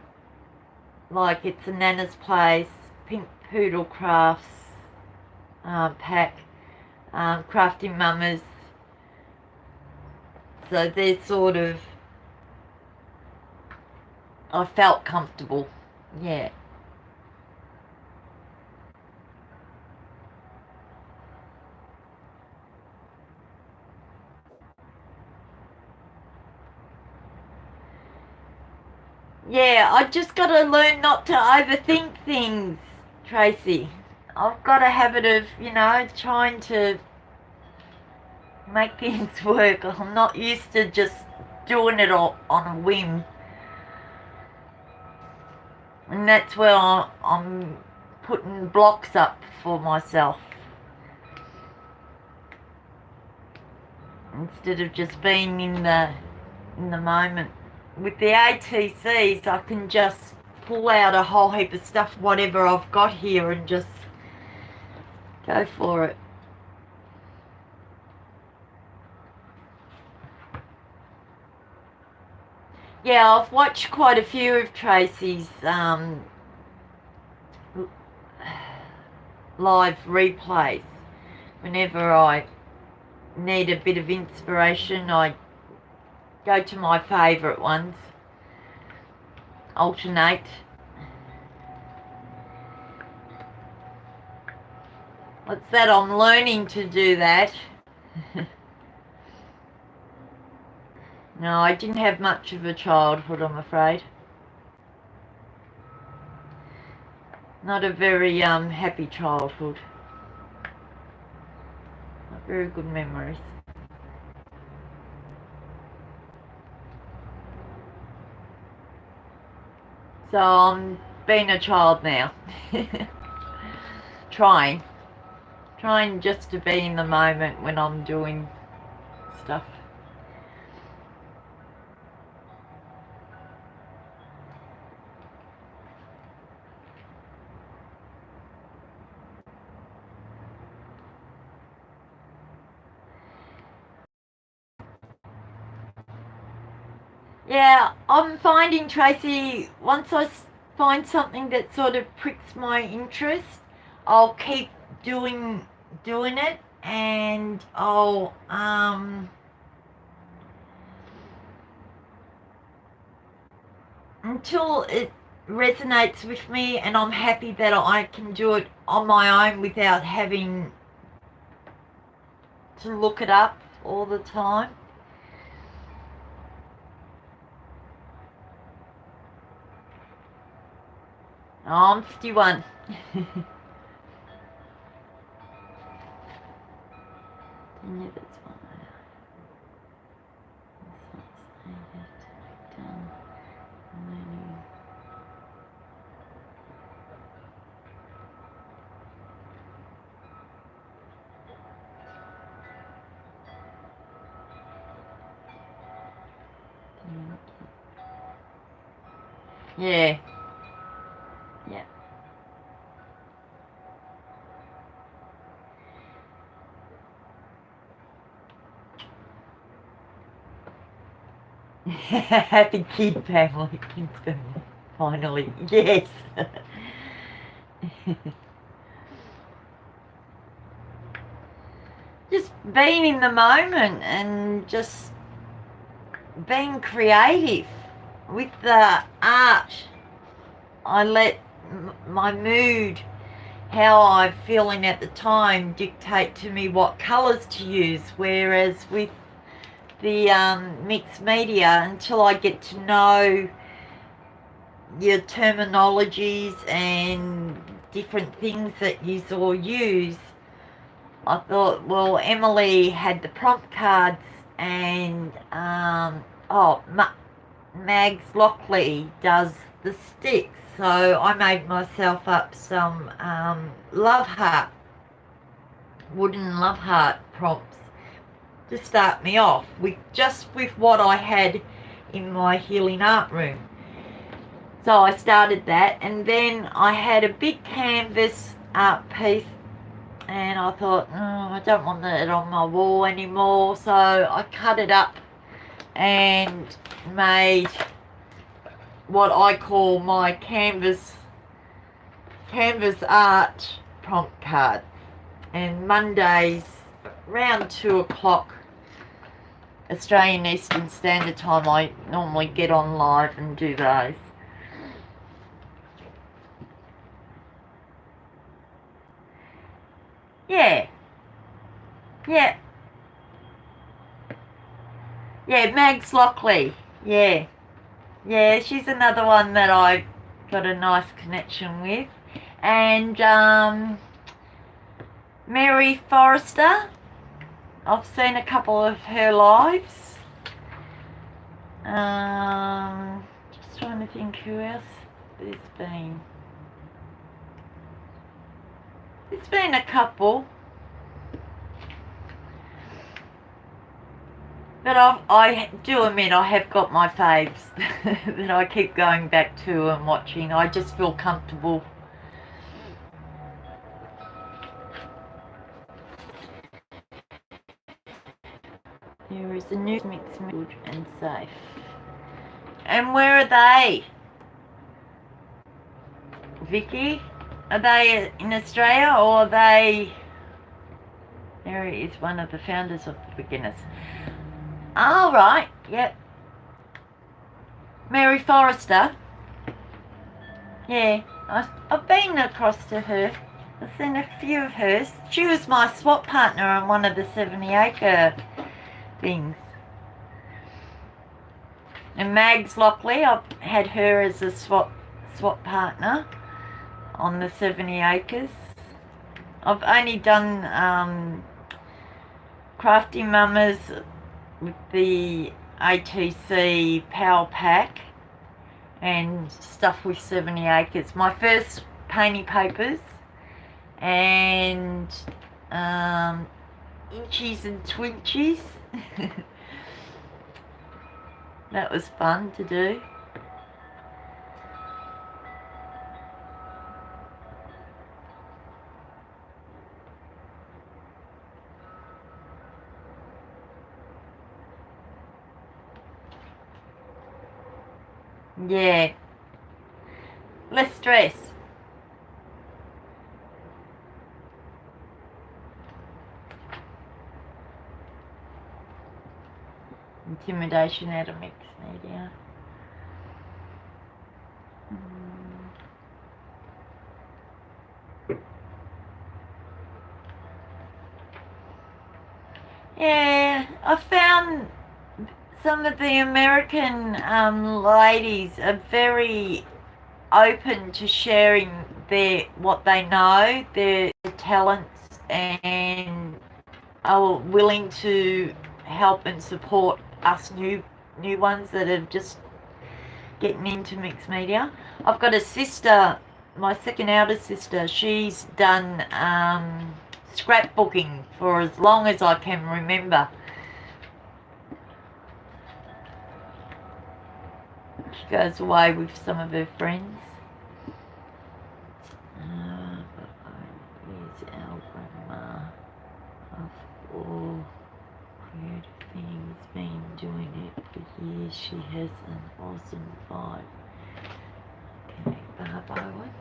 like It's a Nana's Place, Pink Poodle Crafts pack, Crafting Mamas. So they're sort of, I felt comfortable, yeah. Yeah, I just got to learn not to overthink things, Tracy. I've got a habit of, trying to make things work. I'm not used to just doing it all on a whim. And that's where I'm putting blocks up for myself. Instead of just being in the moment. With the ATCs, I can just pull out a whole heap of stuff, whatever I've got here, and just go for it. Yeah, I've watched quite a few of Tracy's live replays. Whenever I need a bit of inspiration, I go to my favourite ones, alternate. What's that? I'm learning to do that. No, I didn't have much of a childhood, I'm afraid. Not a very happy childhood. Not very good memories. So I'm being a child now. Trying just to be in the moment when I'm doing stuff. Yeah, I'm finding, Tracy, once I find something that sort of pricks my interest, I'll keep doing it, and I'll until it resonates with me and I'm happy that I can do it on my own without having to look it up all the time. Oh, I'm 51. Yeah, that's fine. Yeah. Yeah. Happy kid family. Finally. Yes. Just being in the moment and just being creative with the art. I let my mood, how I'm feeling at the time, dictate to me what colours to use, whereas with the mixed media, until I get to know your terminologies and different things that you all use, I thought, well, Emily had the prompt cards, and Mags Lockley does the sticks. So I made myself up some wooden love heart prompts to start me off with, just with what I had in my healing art room. So I started that, and then I had a big canvas art piece, and I thought, I don't want it on my wall anymore, so I cut it up and made what I call my canvas art prompt cards. And Mondays around 2 o'clock Australian Eastern Standard Time, I normally get on live and do those. Yeah. Mags Lockley. Yeah, she's another one that I've got a nice connection with. And Mary Forrester, I've seen a couple of her lives. Just trying to think who else there's been. There's been a couple. But I do admit I have got my faves that I keep going back to and watching. I just feel comfortable. There is a new mix, good and safe. And where are they? Vicky? Are they in Australia, or are they... Mary is one of the founders of the Beginners. Oh, right, yep. Mary Forrester. Yeah, I've been across to her. I've seen a few of hers. She was my swap partner on one of the 70-acre things. And Mags Lockley, I've had her as a swap partner on the 70 acres. I've only done Crafty Mamas with the ATC Power Pack and stuff with 70 acres. My first painting papers and Inchies and Twinchies. That was fun to do. Yeah. less stress. Intimidation out of mixed media. Yeah, I found some of the American ladies are very open to sharing what they know, their talents, and are willing to help and support us new ones that are just getting into mixed media. I've got a sister, my second eldest sister. She's done scrapbooking for as long as I can remember. She goes away with some of her friends. Here's our grandma of all creative things, been doing it for years. She has an awesome vibe. Okay, Barb Owen.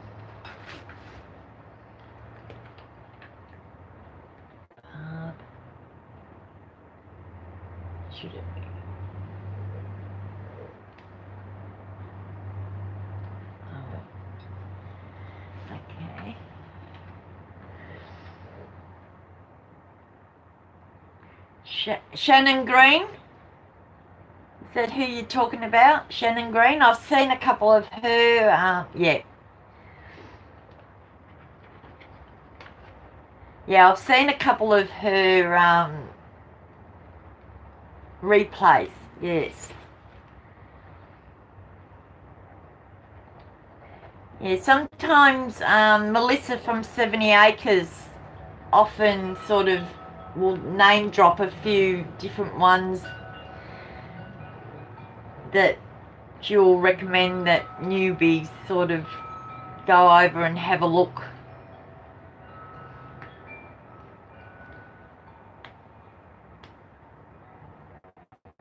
Barb. Should it be? Okay. Shannon Green? Is that who you're talking about? Shannon Green? I've seen a couple of her, yeah. Yeah, I've seen a couple of her replays, yes. Yeah, sometimes Melissa from 70 Acres often sort of will name drop a few different ones that she'll recommend that newbies sort of go over and have a look.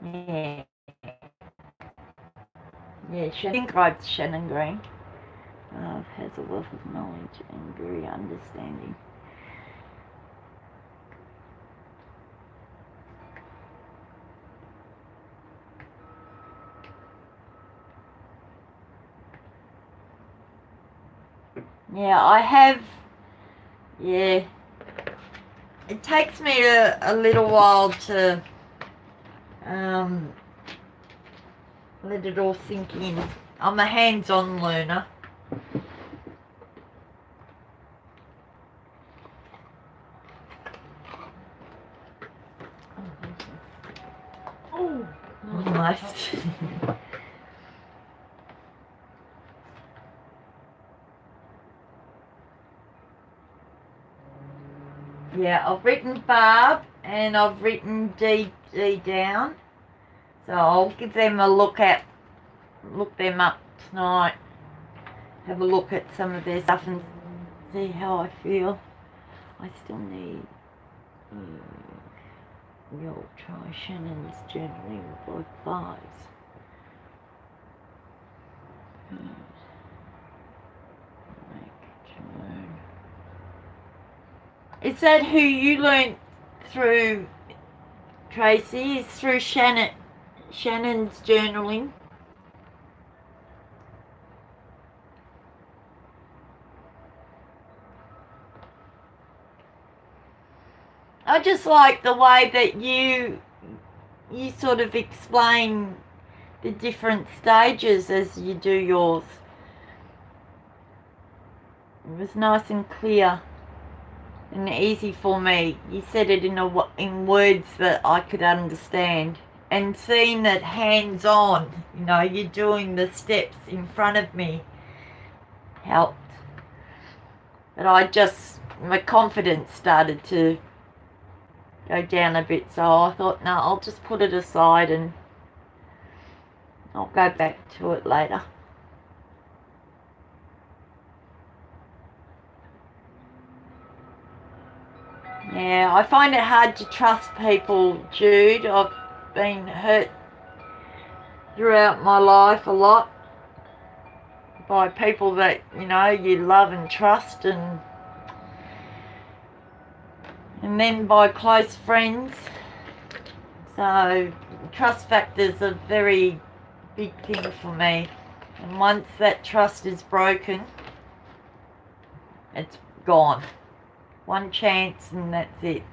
Yeah. Yeah, she describes Shannon Green. Has a wealth of knowledge and very understanding. Yeah, I have, yeah. It takes me a little while to let it all sink in. I'm a hands-on learner. Oh, almost. Yeah, I've written Barb and I've written Dee down. So I'll give them a look them up tonight. Have a look at some of their stuff and see how I feel. I still need you'll try Shannon's journaling by fives. Is that who you learned through, Tracy? Is through Shannon's journaling? I just like the way that you sort of explain the different stages as you do yours. It was nice and clear and easy for me. You said it in words that I could understand. And seeing that hands-on, you're doing the steps in front of me helped. But my confidence started to go down a bit, so I thought, no, I'll just put it aside and I'll go back to it later. Yeah, I find it hard to trust people, Jude. I've been hurt throughout my life a lot by people that, you know, you love and trust, and then by close friends. So trust factor's a very big thing for me. And once that trust is broken, it's gone. One chance and that's it,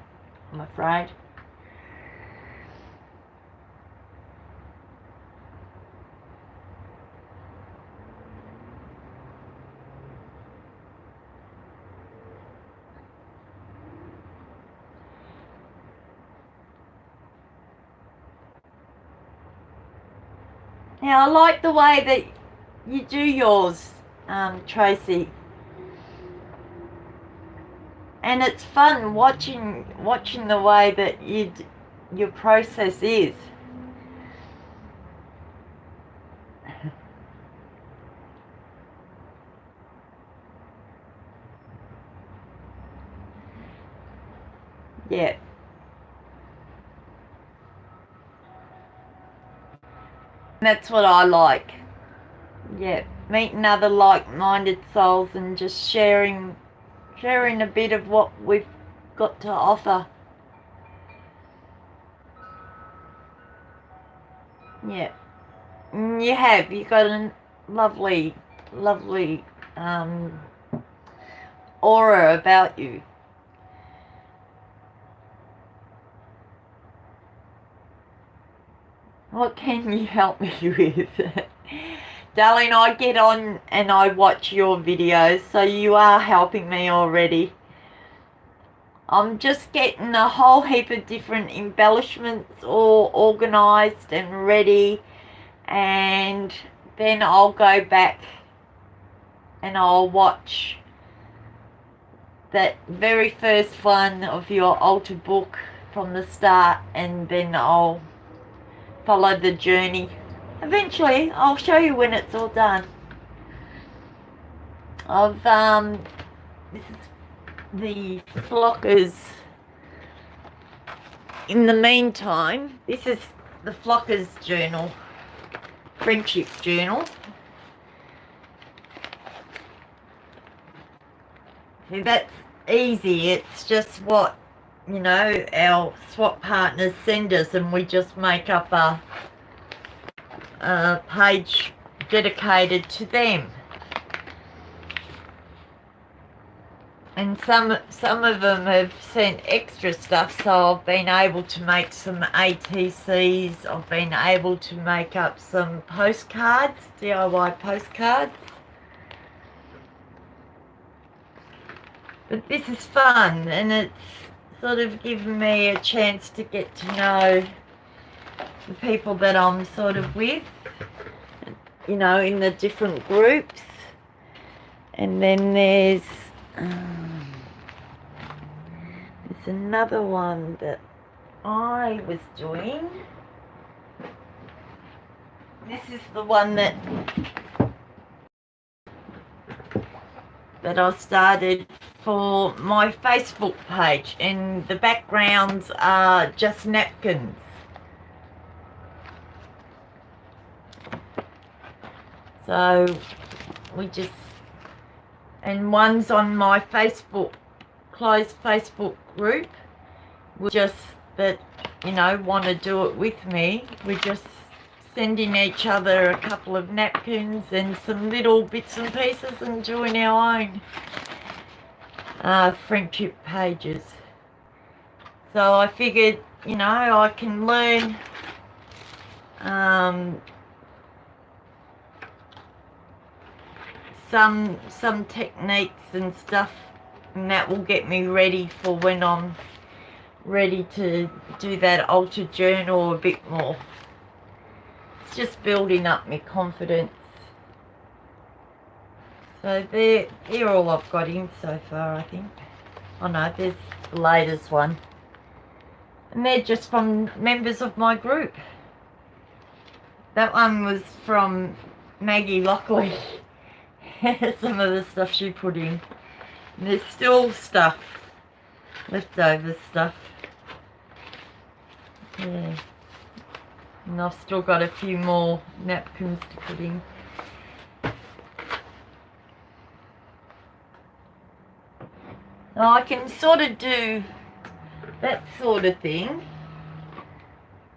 I'm afraid. Now I like the way that you do yours, Tracy. And it's fun watching the way that your process is. Yeah. That's what I like. Yeah, meeting other like-minded souls and just sharing a bit of what we've got to offer. Yeah, you've got a lovely aura about you. What can you help me with? Darling, I get on and I watch your videos, so you are helping me already. I'm just getting a whole heap of different embellishments all organised and ready, and then I'll go back and I'll watch that very first one of your altar book from the start, and then I'll follow the journey. Eventually, I'll show you when it's all done. This is the Flockers. In the meantime, this is the Flockers journal, friendship journal. See, that's easy. It's just what, you know, our swap partners send us, and we just make up a page dedicated to them. And some of them have sent extra stuff, so I've been able to make some ATCs. I've been able to make up some postcards, DIY postcards. But this is fun, and it's sort of given me a chance to get to know the people that I'm sort of with, you know, in the different groups. And then there's another one that I was doing. This is the one that I started for my Facebook page, and the backgrounds are just napkins. So we just, and one's on my Facebook, closed Facebook group. We just, that, you know, want to do it with me. We just sending each other a couple of napkins and some little bits and pieces and doing our own friendship pages. So I figured, you know, I can learn some techniques and stuff, and that will get me ready for when I'm ready to do that altar journal a bit more. It's just building up my confidence. So they're all I've got in so far, I think. Oh no, there's the latest one. And they're just from members of my group. That one was from Maggie Lockley. Some of the stuff she put in. And there's still stuff, leftover stuff. Yeah. And I've still got a few more napkins to put in. I can sort of do that sort of thing,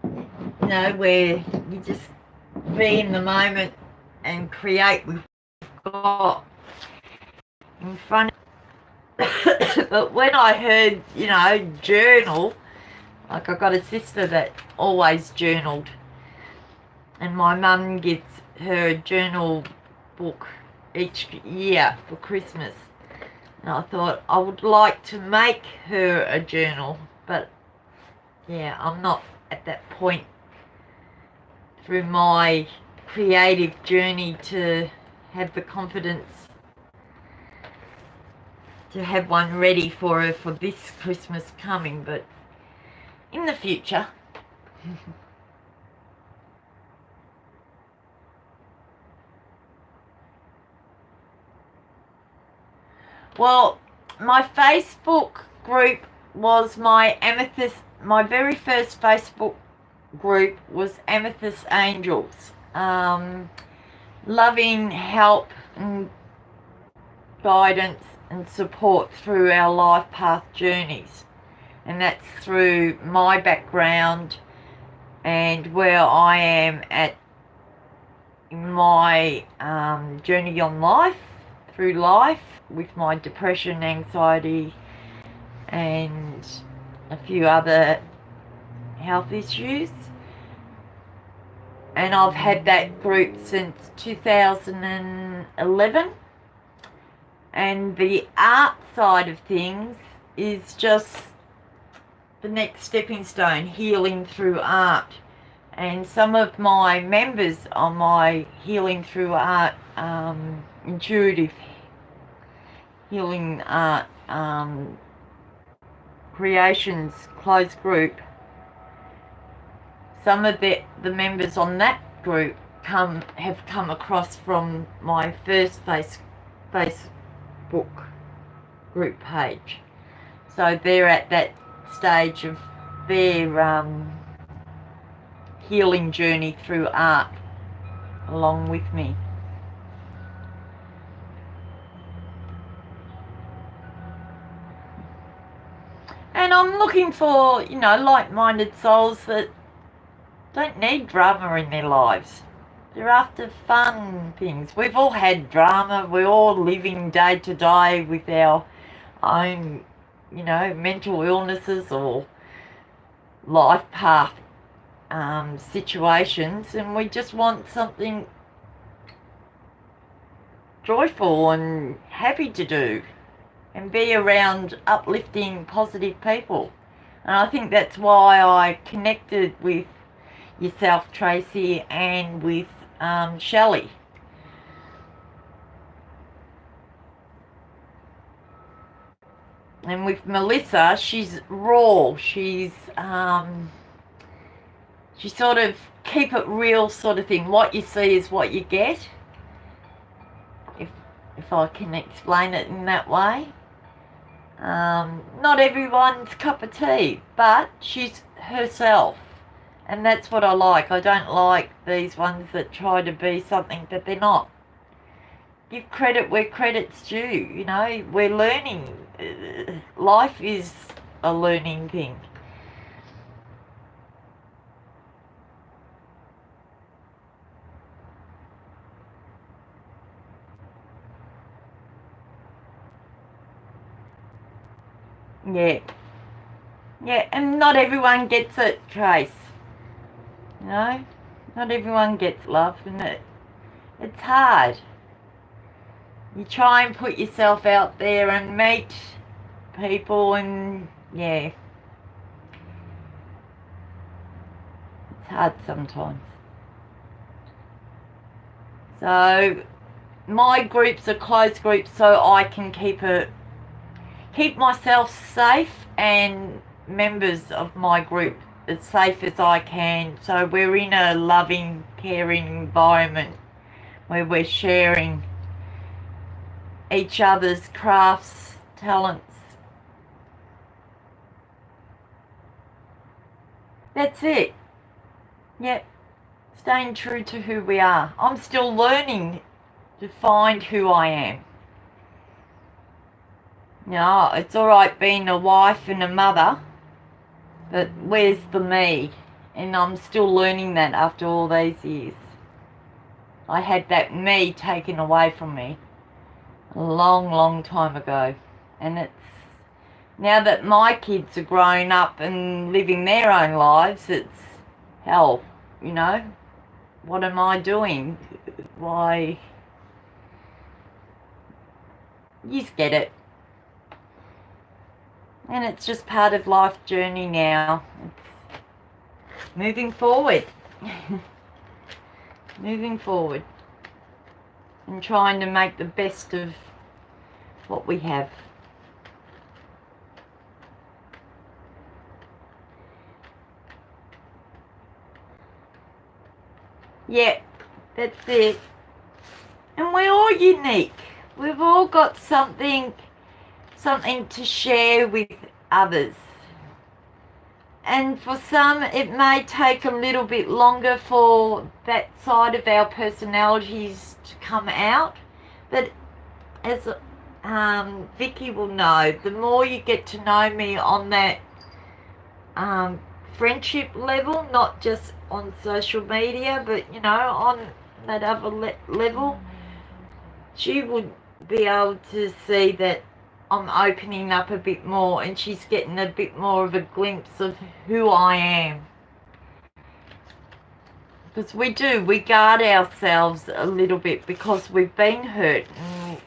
you know, where you just be in the moment and create with what you've got in front of. But when I heard, you know, journal, like I've got a sister that always journaled, and my mum gets her journal book each year for Christmas. And I thought I would like to make her a journal, but yeah, I'm not at that point through my creative journey to have the confidence to have one ready for her for this Christmas coming, but in the future. Well, my Facebook group was my very first Facebook group was Amethyst Angels. Loving help and guidance and support through our life path journeys. And that's through my background and where I am at in my journey on life, through life, with my depression, anxiety, and a few other health issues. And I've had that group since 2011. And the art side of things is just the next stepping stone, healing through art. And some of my members on my healing through art, intuitive healing art creations closed group, some of the members on that group have come across from my first Facebook group page. So they're at that stage of their healing journey through art along with me. And I'm looking for, you know, like-minded souls that don't need drama in their lives. They're after fun things. We've all had drama. We're all living day to day with our own, you know, mental illnesses or life path situations, and we just want something joyful and happy to do and be around uplifting, positive people. And I think that's why I connected with yourself, Tracy, and with Shelley. And with Melissa, she's raw. She's she sort of keep it real sort of thing. What you see is what you get. If I can explain it in that way. Not everyone's cup of tea, but she's herself. And that's what I like. I don't like these ones that try to be something that they're not. Give credit where credit's due, you know. We're learning. Life is a learning thing. Yeah. Yeah, and not everyone gets it, Trace. You know? Not everyone gets love, and it's hard. You try and put yourself out there and meet people, and yeah, it's hard sometimes. So my groups are closed groups so I can keep myself safe and members of my group as safe as I can. So we're in a loving, caring environment where we're sharing each other's crafts, talents. That's it. Yep. Staying true to who we are. I'm still learning to find who I am. You know, it's alright being a wife and a mother, but where's the me? And I'm still learning that after all these years. I had that me taken away from me a long, long time ago. And it's now that my kids are growing up and living their own lives, it's hell, you know? What am I doing? Why? You just get it. And it's just part of life journey now. It's moving forward. Moving forward. And trying to make the best of what we have. Yeah, that's it. And we're all unique. We've all got something to share with others. And for some, it may take a little bit longer for that side of our personalities to come out. But as Vicky will know, the more you get to know me on that friendship level, not just on social media, but, you know, on that other level, she would be able to see that I'm opening up a bit more and she's getting a bit more of a glimpse of who I am. Because we guard ourselves a little bit because we've been hurt and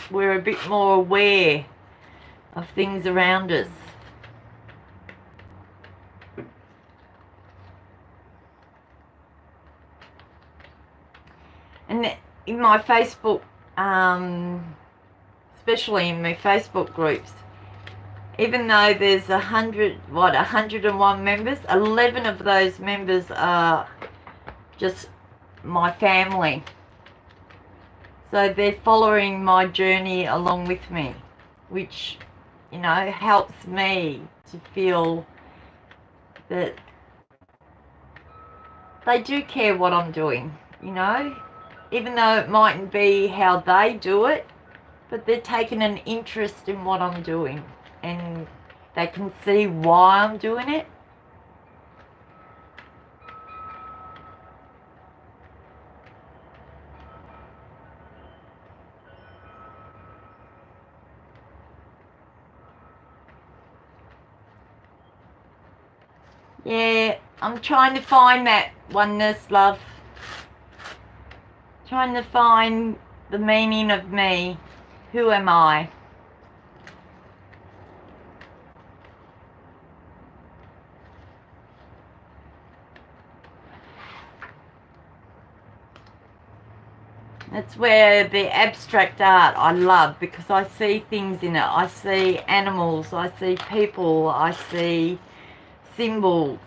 we're a bit more aware of things around us. And in my Facebook, especially in my Facebook groups, even though there's 101 members, 11 of those members are just my family. So they're following my journey along with me, which, you know, helps me to feel that they do care what I'm doing, you know, even though it mightn't be how they do it, but they're taking an interest in what I'm doing and they can see why I'm doing it. Yeah, I'm trying to find that oneness, love. Trying to find the meaning of me. Who am I? That's where the abstract art I love, because I see things in it. I see animals, I see people, I see symbols.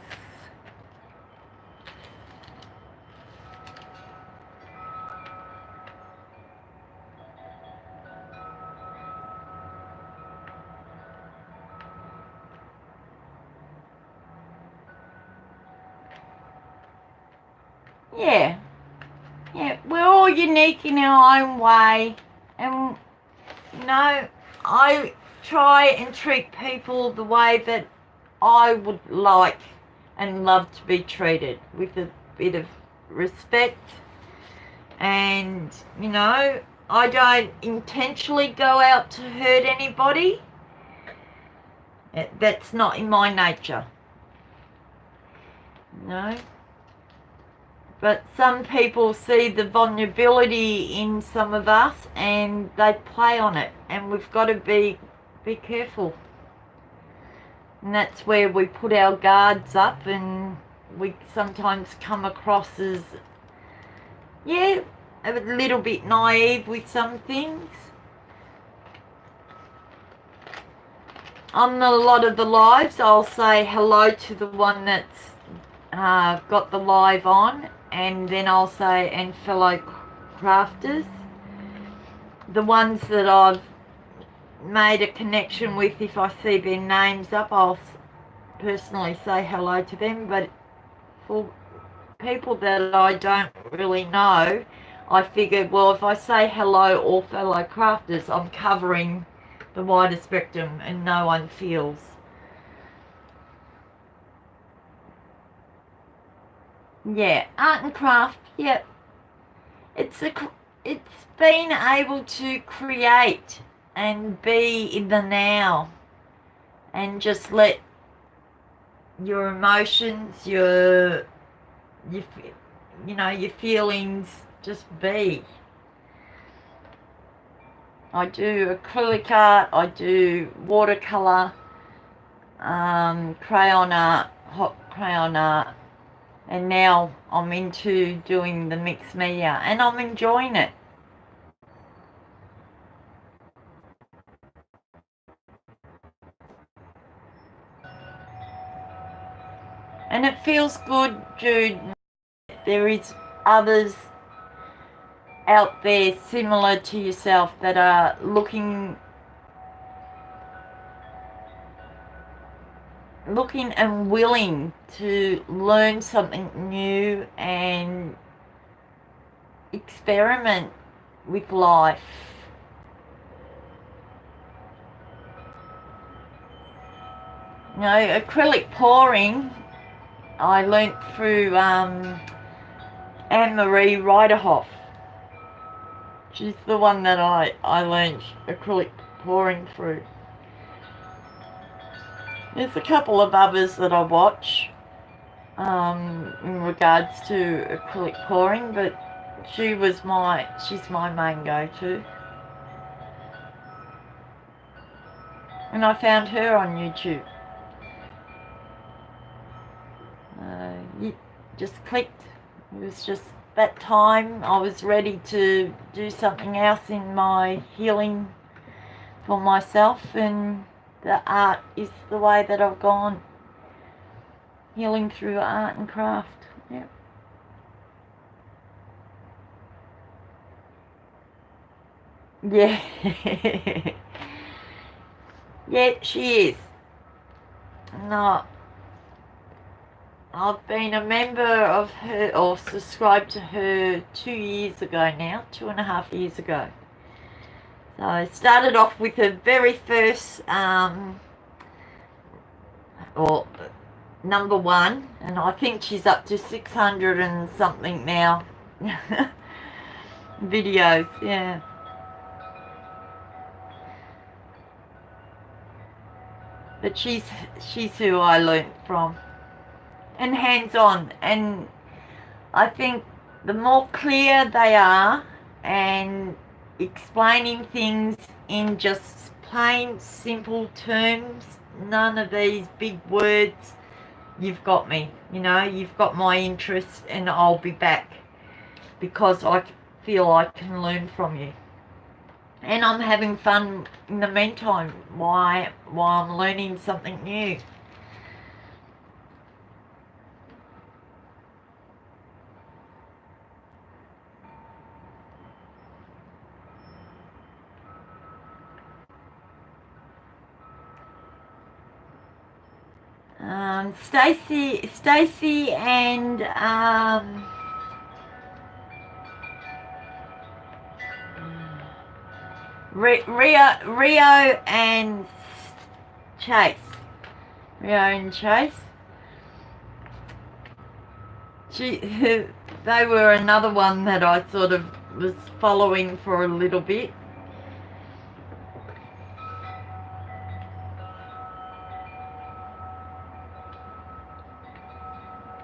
Yeah. Yeah, we're all unique in our own way. And, you know, I try and treat people the way that I would like and love to be treated, with a bit of respect. And, you know, I don't intentionally go out to hurt anybody. That's not in my nature. No. But some people see the vulnerability in some of us and they play on it, and we've got to be careful. And that's where we put our guards up, and we sometimes come across as, yeah, a little bit naive with some things. On a lot of the lives, I'll say hello to the one that's got the live on, and then I'll say, and fellow crafters. The ones that I've made a connection with, if I see their names up, I'll personally say hello to them. But for people that I don't really know, I figured, well, if I say hello, all fellow crafters, I'm covering the wider spectrum, and no one feels. Yeah, art and craft. Yep, it's being able to create and be in the now, and just let your emotions, your your feelings just be. I do acrylic art, I do watercolour, crayon art, hot crayon art, and now I'm into doing the mixed media, and I'm enjoying it. And it feels good, Jude. There is others out there similar to yourself that are looking and willing to learn something new and experiment with life. You know, acrylic pouring, I learnt through Anne-Marie Riderhoff. She's the one that I learnt acrylic pouring through. There's a couple of others that I watch in regards to acrylic pouring, but she's my main go-to. And I found her on YouTube. It just clicked. It was just that time I was ready to do something else in my healing for myself, and the art is the way that I've gone. Healing through art and craft. Yep. Yeah. Yeah, she is. No, I've been a member of her, or subscribed to her 2 years ago now, 2.5 years ago. So I started off with her very first, or number one, and I think she's up to 600 and something now. Videos, yeah. But she's who I learnt from. And hands-on, and I think the more clear they are and explaining things in just plain simple terms, none of these big words, you've got me, you've got my interest, and I'll be back because I feel I can learn from you. And I'm having fun in the meantime while I'm learning something new. Stacy and Rio and Chase. Rio and Chase. They were another one that I sort of was following for a little bit.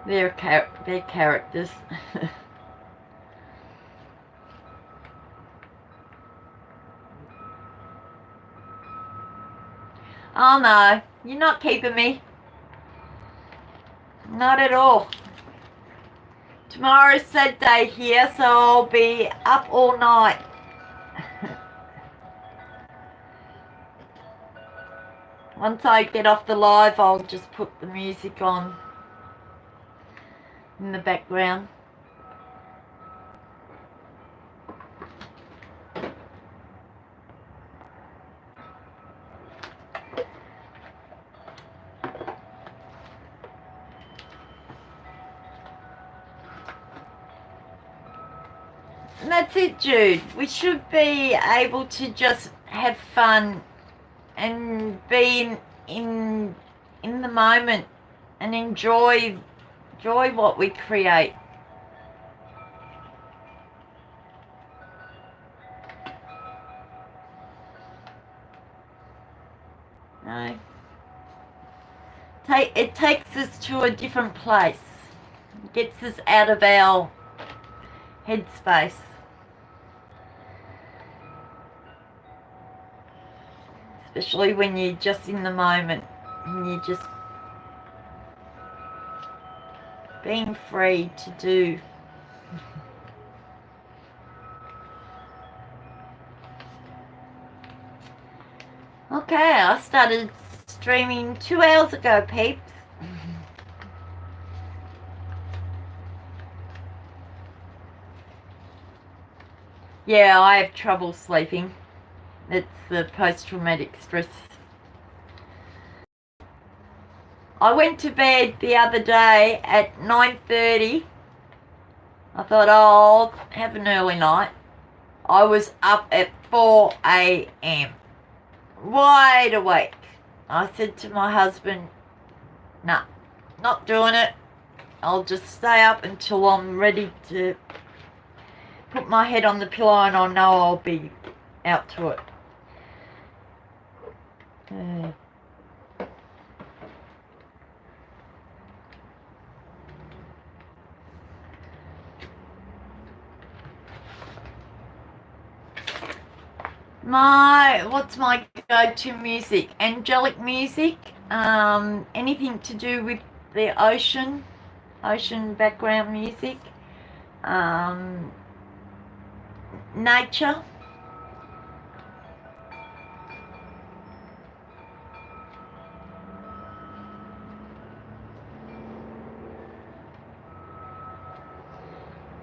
Their characters. Oh no, you're not keeping me. Not at all. Tomorrow's Saturday here, so I'll be up all night. Once I get off the live, I'll just put the music on in the background. And that's it, Jude. We should be able to just have fun and be in the moment and enjoy what we create. No. It takes us to a different place. It gets us out of our headspace. Especially when you're just in the moment and you're just being free to do. Okay, I started streaming 2 hours ago, peeps. Yeah, I have trouble sleeping. It's the post-traumatic stress. I went to bed the other day at 9:30. I thought, oh, I'll have an early night. I was up at 4 a.m. wide awake. I said to my husband, nah, not doing it. I'll just stay up until I'm ready to put my head on the pillow and I know I'll be out to it. What's my go-to music? Angelic music, anything to do with the ocean background music, nature.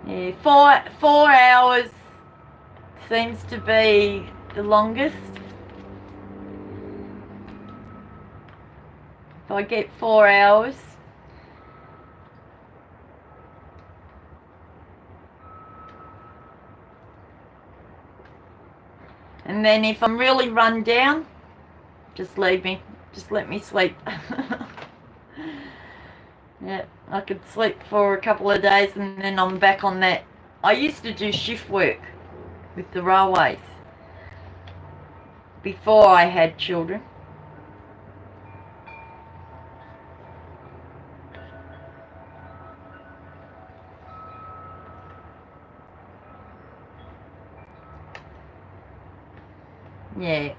Yeah, 4 hours seems to be the longest. If I get 4 hours. And then if I'm really run down, just leave me. Just let me sleep. Yeah, I could sleep for a couple of days and then I'm back on that. I used to do shift work with the railways before I had children. Yeah.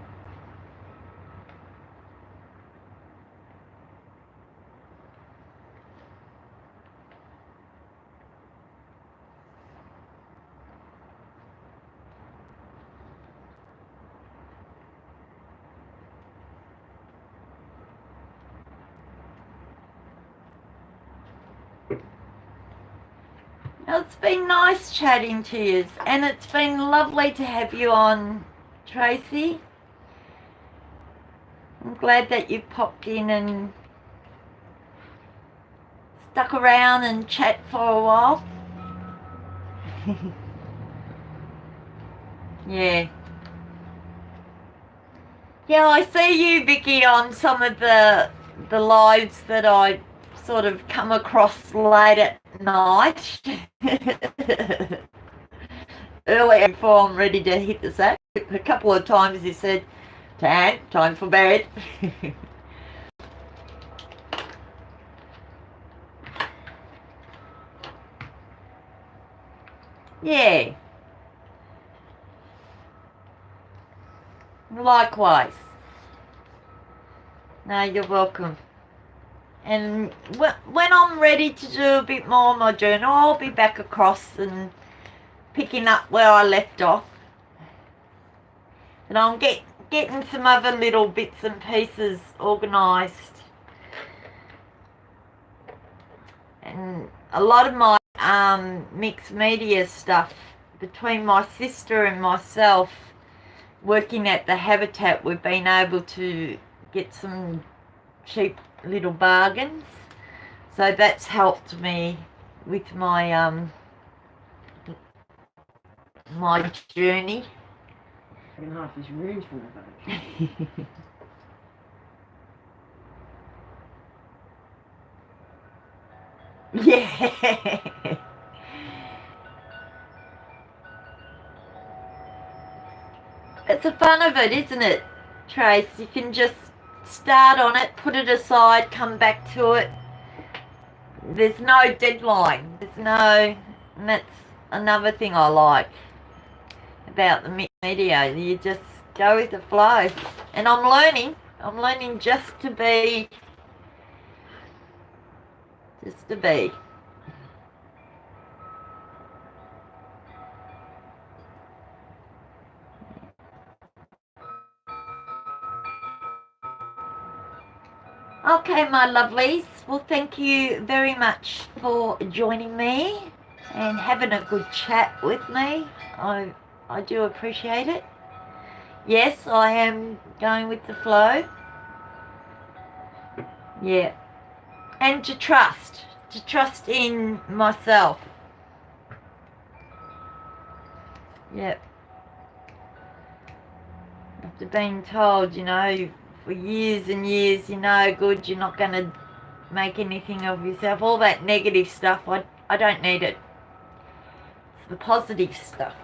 It's been nice chatting to you, and it's been lovely to have you on, Tracy. I'm glad that you popped in and stuck around and chat for a while. Yeah. Yeah, I see you, Vicky, on some of the lives that I sort of come across late at night. Earlier, before I'm ready to hit the sack. A couple of times he said, Tan, time for bed. Yeah. Likewise. No, you're welcome. And when I'm ready to do a bit more of my journal, I'll be back across and picking up where I left off. And I'm getting some other little bits and pieces organised. And a lot of my mixed media stuff between my sister and myself working at the Habitat, we've been able to get some cheap little bargains. So that's helped me with my my journey. Second half is room's full of those. Yeah. It's the fun of it, isn't it, Trace? You can just start on it, put it aside, come back to it. There's no deadline. And that's another thing I like about the mixed media. You just go with the flow. And I'm learning just to be. Okay, my lovelies. Well, thank you very much for joining me and having a good chat with me. I do appreciate it. Yes, I am going with the flow. Yeah. And to trust in myself. Yep. After being told, for years and years, you're no good, you're not going to make anything of yourself, all that negative stuff, I don't need it. It's the positive stuff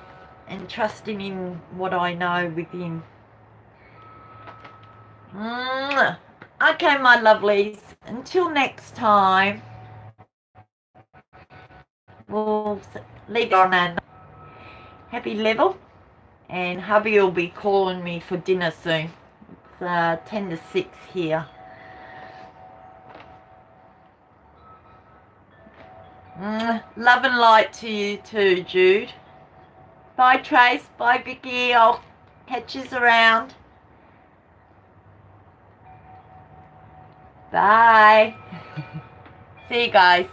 and trusting in what I know within. Okay, my lovelies, until next time, we'll leave it on a happy level, and hubby will be calling me for dinner soon. It's 10 to 6 here. Love and light to you too, Jude. Bye, Trace. Bye, Vicky. I'll catch yous around. Bye. See you guys.